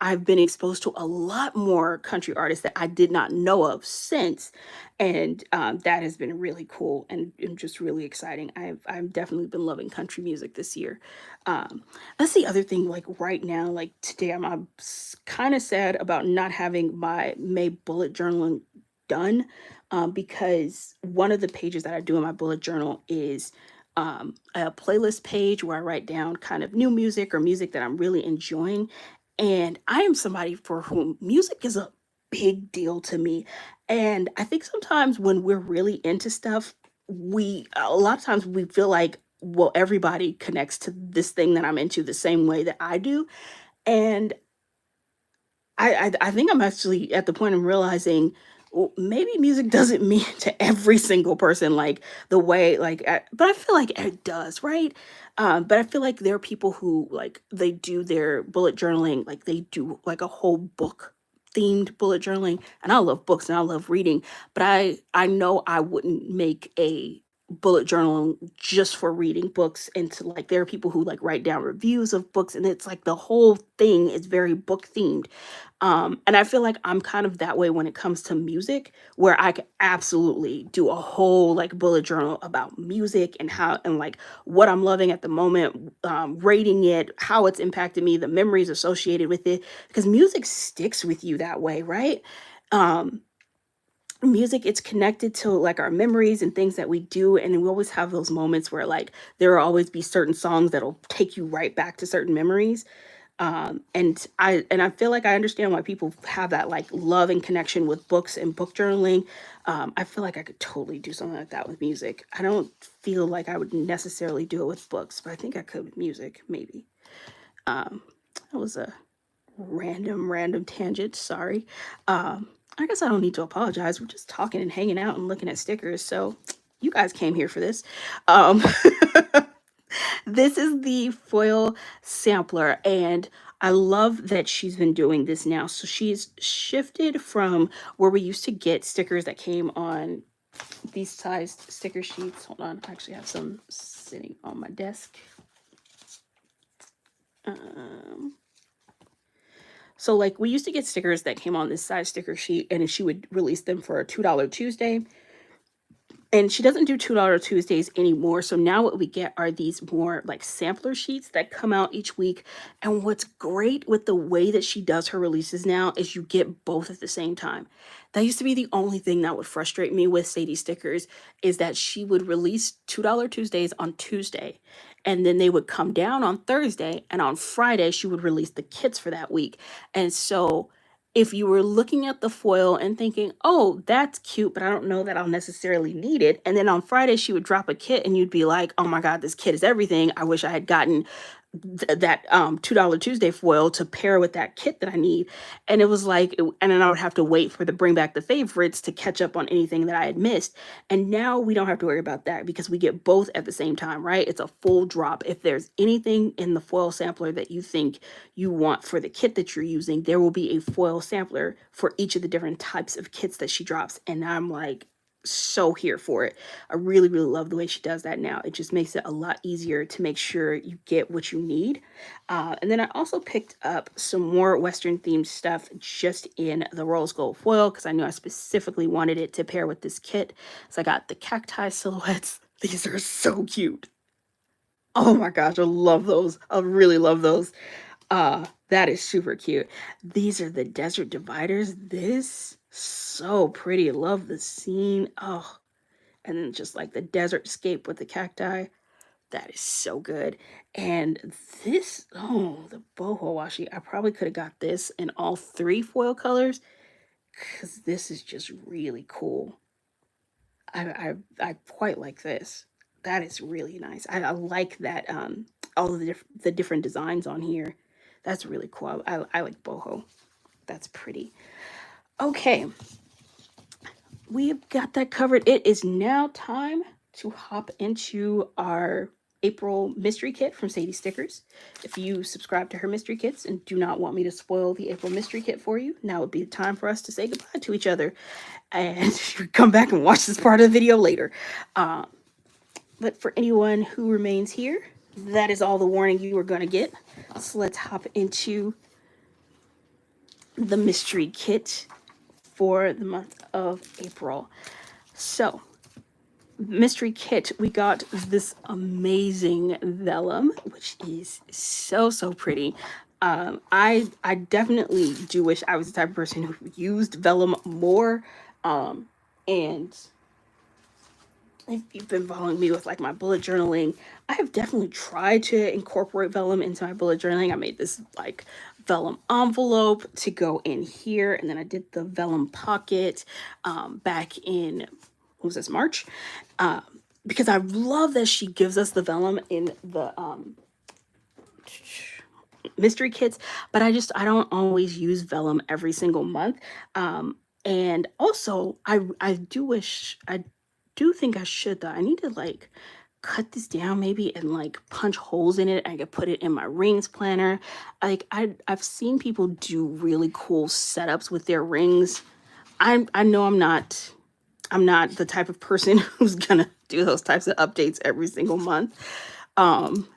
I've been exposed to a lot more country artists that I did not know of since, and that has been really cool and just really exciting. I've definitely been loving country music this year. That's the other thing. Like right now, like today, I'm kind of sad about not having my May bullet journaling done, because one of the pages that I do in my bullet journal is a playlist page where I write down kind of new music or music that I'm really enjoying. And I am somebody for whom music is a big deal to me. And I think sometimes when we're really into stuff, a lot of times we feel like, well, everybody connects to this thing that I'm into the same way that I do. And I think I'm actually at the point of realizing, well, maybe music doesn't mean to every single person like the way but I feel like it does, right? But I feel like there are people who like they do their bullet journaling, like they do like a whole book themed bullet journaling, and I love books and I love reading, but I know I wouldn't make a bullet journal just for reading books. And to like there are people who like write down reviews of books, and it's like the whole thing is very book themed. And I feel like I'm kind of that way when it comes to music, where I could absolutely do a whole like bullet journal about music and how and like what I'm loving at the moment, rating it, how it's impacted me, the memories associated with it, because music sticks with you that way, right? Um, Music, it's connected to like our memories and things that we do, and we always have those moments where like there will always be certain songs that'll take you right back to certain memories. And I feel like I understand why people have that like love and connection with books and book journaling. I feel like I could totally do something like that with music. I don't feel like I would necessarily do it with books, but I think I could with music, maybe. That was a random tangent. Sorry. I guess I don't need to apologize. We're just talking and hanging out and looking at stickers. So you guys came here for this. Um, this is the foil sampler, and I love that she's been doing this now. So she's shifted from where we used to get stickers that came on these sized sticker sheets. Hold on, I actually have some sitting on my desk. Um, so like we used to get stickers that came on this size sticker sheet, and she would release them for a $2 Tuesday. And she doesn't do $2 Tuesdays anymore. So now what we get are these more like sampler sheets that come out each week. And what's great with the way that she does her releases now is you get both at the same time. That used to be the only thing that would frustrate me with Sadie stickers, is that she would release $2 Tuesdays on Tuesday, and then they would come down on Thursday, and on Friday she would release the kits for that week. And so if you were looking at the foil and thinking, oh, that's cute, but I don't know that I'll necessarily need it. And then on Friday, she would drop a kit and you'd be like, oh my God, this kit is everything. I wish I had gotten that $2 Tuesday foil to pair with that kit that I need. And it was like, and then I would have to wait for the bring back the favorites to catch up on anything that I had missed. And now we don't have to worry about that because we get both at the same time, right? It's a full drop. If there's anything in the foil sampler that you think you want for the kit that you're using, there will be a foil sampler for each of the different types of kits that she drops. And I'm like, so here for it. I really love the way she does that now. It just makes it a lot easier to make sure you get what you need. And then I also picked up some more Western themed stuff just in the rose gold foil because I knew I specifically wanted it to pair with this kit. So I got the cacti silhouettes. These are so cute. Oh my gosh, I love those. I really love those. That is super cute. These are the desert dividers. This so pretty. Love the scene. Oh, and then just like the desert scape with the cacti. That is so good. And this, oh, the boho washi. I probably could have got this in all three foil colors because this is just really cool. I quite like this. That is really nice. I like that all of the different designs on here. That's really cool. I like boho. That's pretty. Okay, we've got that covered. It is now time to hop into our April mystery kit from Sadie Stickers. If you subscribe to her mystery kits and do not want me to spoil the April mystery kit for you, now would be the time for us to say goodbye to each other and come back and watch this part of the video later. But for anyone who remains here, that is all the warning you are going to get. So let's hop into the mystery kit for the month of April. So, mystery kit, we got this amazing vellum, which is so pretty. I definitely do wish I was the type of person who used vellum more. And if you've been following me with like my bullet journaling, I have definitely tried to incorporate vellum into my bullet journaling. I made this like vellum envelope to go in here, and then I did the vellum pocket back in, what was this, March? Because I love that she gives us the vellum in the mystery kits, but I don't always use vellum every single month. And also I do wish, I do think I should though. I need to like cut this down maybe and like punch holes in it. I could put it in my rings planner. Like I've seen people do really cool setups with their rings. I know I'm not the type of person who's gonna do those types of updates every single month. Um,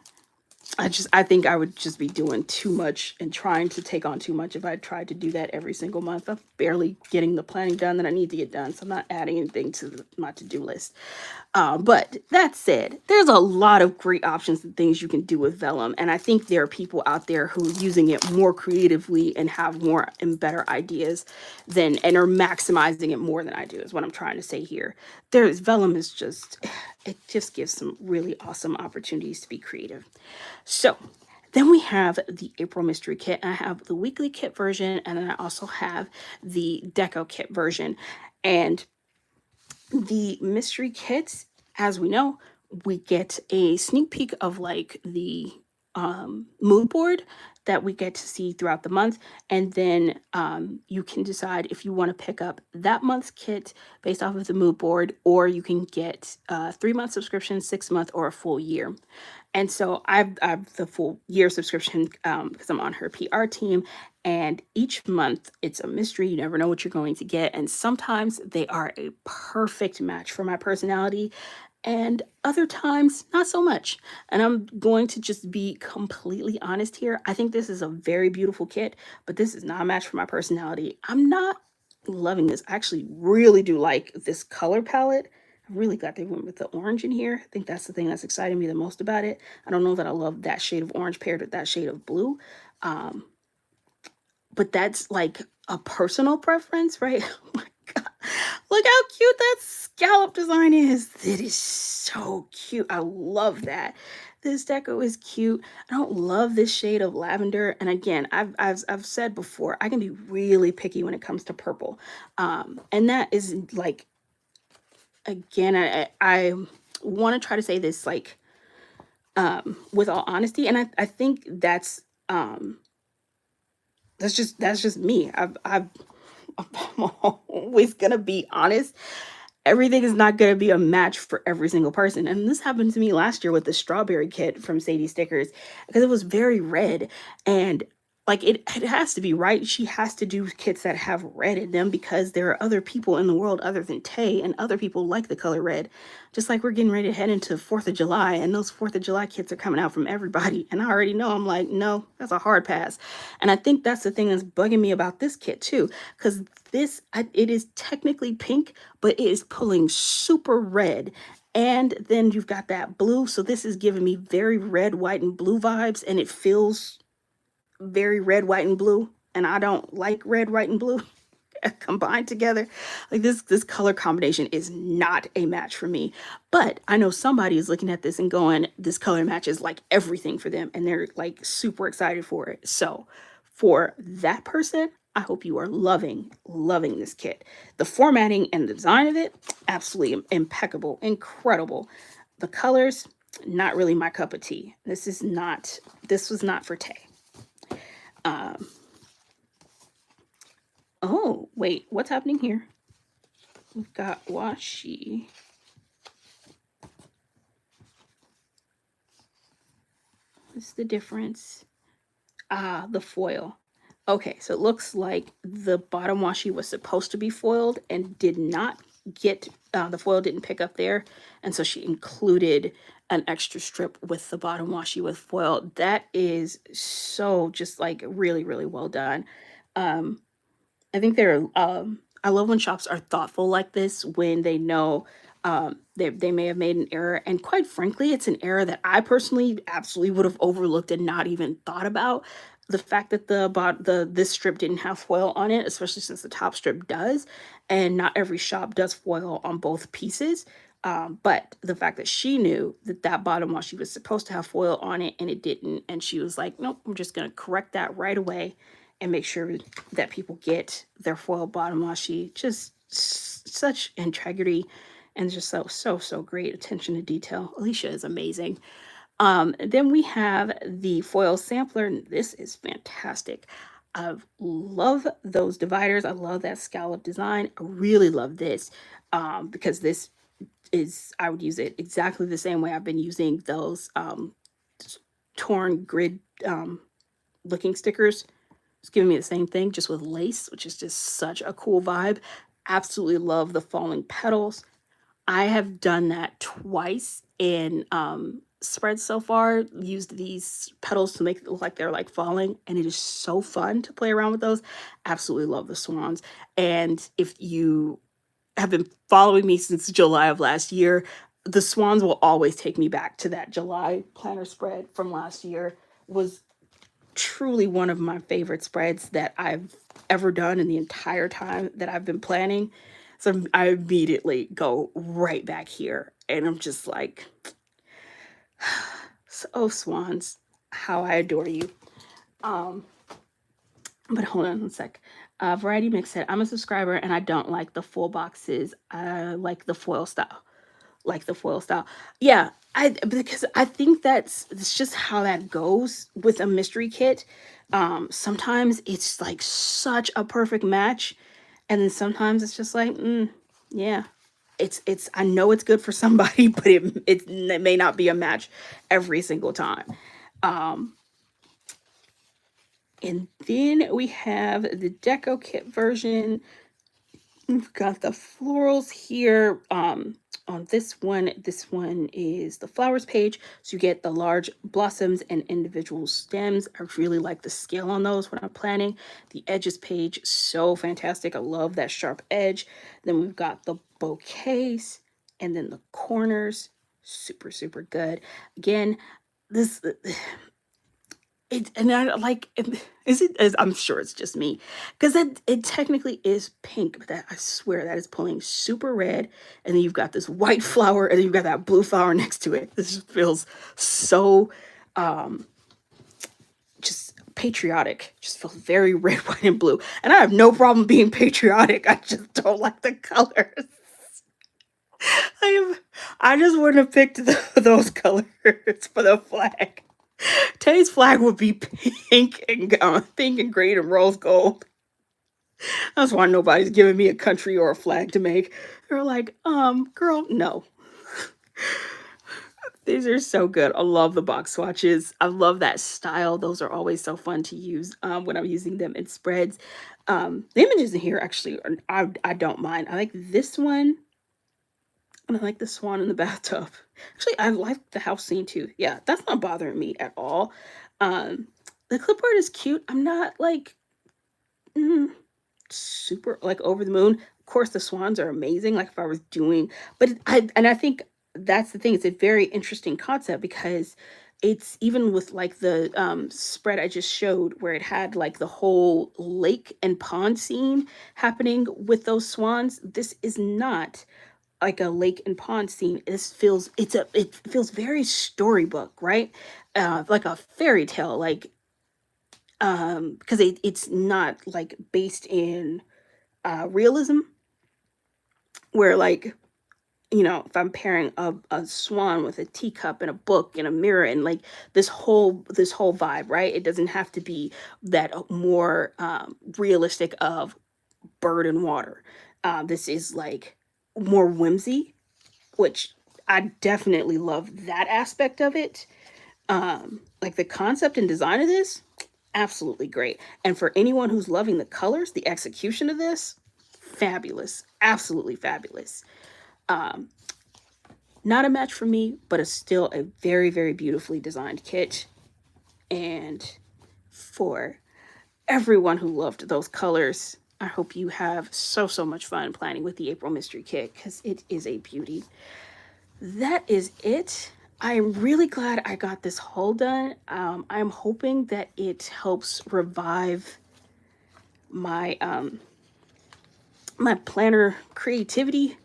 I think I would just be doing too much and trying to take on too much if I tried to do that every single month. I'm barely getting the planning done that I need to get done, so I'm not adding anything to my to-do list. But that said, there's a lot of great options and things you can do with vellum, and I think there are people out there who are using it more creatively and have more and better ideas than, and are maximizing it more than I do, is what I'm trying to say here. There's vellum is just, it just gives some really awesome opportunities to be creative. So then we have the April mystery kit. I have the weekly kit version, and then I also have the deco kit version. And the mystery kits, as we know, we get a sneak peek of like the mood board that we get to see throughout the month. And then you can decide if you want to pick up that month's kit based off of the mood board, or you can get a 3-month subscription, 6-month, or a full year. And so I've the full year subscription because I'm on her PR team. And each month it's a mystery. You never know what you're going to get. And sometimes they are a perfect match for my personality, and other times not so much. And I'm going to just be completely honest here. I think this is a very beautiful kit, but this is not a match for my personality. I'm not loving this. I actually really do like this color palette. I'm really glad they went with the orange in here. I think that's the thing that's exciting me the most about it. I don't know that I love that shade of orange paired with that shade of blue. Um, but that's like a personal preference, right? Oh my God. Look how cute that scallop design is. It is so cute. I love that. This deco is cute. I don't love this shade of lavender. And again, I've said before, I can be really picky when it comes to purple. And that is like, again, I want to try to say this like with all honesty. And I think that's just me. I'm always gonna be honest. Everything is not gonna be a match for every single person. And this happened to me last year with the strawberry kit from Sadie Stickers because it was very red, and like it has to be right. She has to do kits that have red in them because there are other people in the world other than Tay, and other people like the color red. Just like we're getting ready to head into 4th of July, and those 4th of July kits are coming out from everybody. And I already know, I'm like, no, that's a hard pass. And I think that's the thing that's bugging me about this kit too, because it is technically pink, but it is pulling super red. And then you've got that blue. So this is giving me very red, white, and blue vibes. And it feels very red, white, and blue. And I don't like red, white, and blue combined together. Like this color combination is not a match for me. But I know somebody is looking at this and going, this color match is like everything for them, and they're like super excited for it. So for that person, I hope you are loving this kit. The formatting and the design of it, absolutely impeccable, incredible. The colors, not really my cup of tea. This was not for Tay. Oh, wait, what's happening here? We've got washi. What's the difference? Ah, the foil. Okay, so it looks like the bottom washi was supposed to be foiled and did not get, the foil didn't pick up there. And so she included an extra strip with the bottom washi with foil. That is so just like really, really well done. I think I love when shops are thoughtful like this, when they know they may have made an error. And quite frankly, it's an error that I personally absolutely would have overlooked and not even thought about. The fact that this strip didn't have foil on it, especially since the top strip does, and not every shop does foil on both pieces. But the fact that she knew that that bottom washi was supposed to have foil on it and it didn't, and she was like, nope, I'm just going to correct that right away and make sure that people get their foil bottom washi. Just such integrity and just so great attention to detail. Alicia is amazing. Then we have the foil sampler. This is fantastic. I love those dividers. I love that scallop design. I really love this because this is, I would use it exactly the same way I've been using those torn grid looking stickers. It's giving me the same thing, just with lace, which is just such a cool vibe. Absolutely love the falling petals. I have done that twice in spreads so far. Used these petals to make it look like they're like falling, and it is so fun to play around with those. Absolutely love the swans. And if you have been following me since July of last year, the swans will always take me back to that July planner spread from last year. Was truly one of my favorite spreads that I've ever done in the entire time that I've been planning. So I immediately go right back here and I'm just like, oh, swans, how I adore you. But hold on one sec. Variety Mix said, I'm a subscriber and I don't like the full boxes. I like the foil style. Yeah, because I think it's just how that goes with a mystery kit. Sometimes it's like such a perfect match, and then sometimes it's just like, yeah, it's. I know it's good for somebody, but it may not be a match every single time. And then we have the deco kit version. We've got the florals here. On this one is the flowers page. So you get the large blossoms and individual stems. I really like the scale on those when I'm planning. The edges page, so fantastic. I love that sharp edge. Then we've got the bouquets and then the corners. Super good. Again, this and I like, is it, as I'm sure it's just me, because it technically is pink, but that, I swear, that is pulling super red, and then you've got this white flower, and then you've got that blue flower next to it. This just feels so just patriotic. Just feels very red, white, and blue. And I have no problem being patriotic. I just don't like the colors. I just wouldn't have picked those colors for the flag. Tay's flag would be pink and green and rose gold. That's why nobody's giving me a country or a flag to make. They're like, girl, no. These are so good. I love the box swatches. I love that style. Those are always so fun to use when I'm using them in spreads. The images in here actually, I don't mind. I like this one. And I like the swan in the bathtub. Actually, I like the house scene too. Yeah, that's not bothering me at all. The clipboard is cute. I'm not like super like over the moon. Of course, the swans are amazing. Like if I was doing, but I think that's the thing. It's a very interesting concept because it's even with like the spread I just showed where it had like the whole lake and pond scene happening with those swans. This is not like a lake and pond scene. It feels very storybook, right? Like a fairy tale, like because it's not like based in realism, where like, you know, if I'm pairing a swan with a teacup and a book and a mirror and like this whole vibe, right? It doesn't have to be that more realistic of bird and water. This is like more whimsy, which I definitely love that aspect of it. Like the concept and design of this, absolutely great. And for anyone who's loving the colors, the execution of this, fabulous, absolutely fabulous. Not a match for me, but it's still a very beautifully designed kit. And for everyone who loved those colors, I hope you have so much fun planning with the April Mystery Kit because it is a beauty. That is it. I'm really glad I got this haul done. I'm hoping that it helps revive my my planner creativity,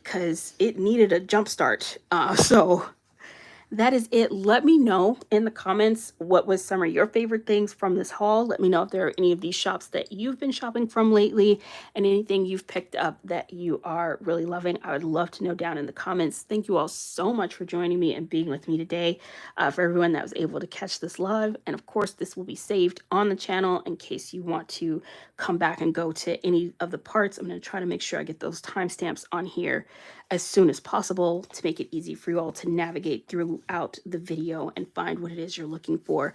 because it needed a jump start. So that is it. Let me know in the comments what was some of your favorite things from this haul. Let me know if there are any of these shops that you've been shopping from lately and anything you've picked up that you are really loving. I would love to know down in the comments. Thank you all so much for joining me and being with me today. For everyone that was able to catch this live. And of course, this will be saved on the channel in case you want to come back and go to any of the parts. I'm going to try to make sure I get those timestamps on here as soon as possible to make it easy for you all to navigate throughout the video and find what it is you're looking for.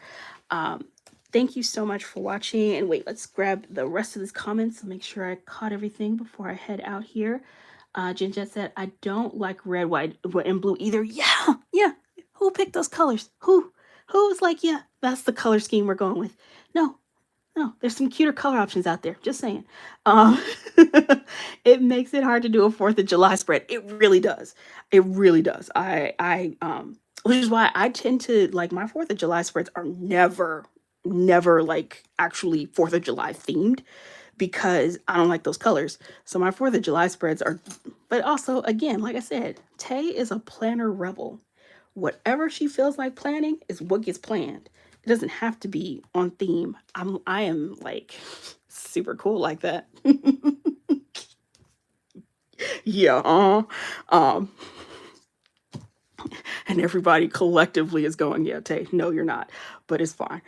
Thank you so much for watching. And wait, let's grab the rest of these comments and make sure I caught everything before I head out here. Ginjet said, I don't like red, white, and blue either. Yeah, yeah. Who picked those colors? Who was like, yeah, that's the color scheme we're going with? No, no, there's some cuter color options out there. Just saying. Um, it makes it hard to do a 4th of July spread. It really does. It really does. Which is why I tend to like my 4th of July spreads are never like actually 4th of July themed because I don't like those colors. So my 4th of July spreads are, but also again, like I said, Tay is a planner rebel. Whatever she feels like planning is what gets planned. It doesn't have to be on theme. I am like super cool like that. Yeah. And everybody collectively is going, yeah, Tay, no, you're not, but it's fine.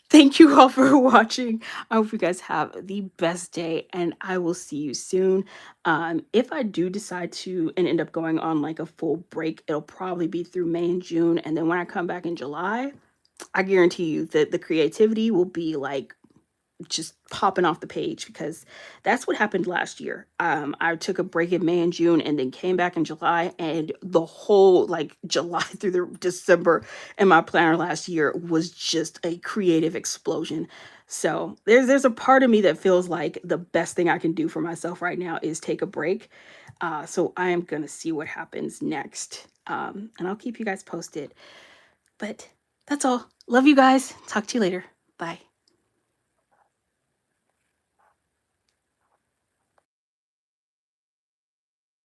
Thank you all for watching. I hope you guys have the best day and I will see you soon. If I do decide to and end up going on like a full break, it'll probably be through May and June. And then when I come back in July, I guarantee you that the creativity will be like just popping off the page because that's what happened last year. I took a break in May and June and then came back in July, and the whole like July through the December in my planner last year was just a creative explosion. So there's a part of me that feels like the best thing I can do for myself right now is take a break. So I am gonna see what happens next. And I'll keep you guys posted. But that's all. Love you guys. Talk to you later. Bye.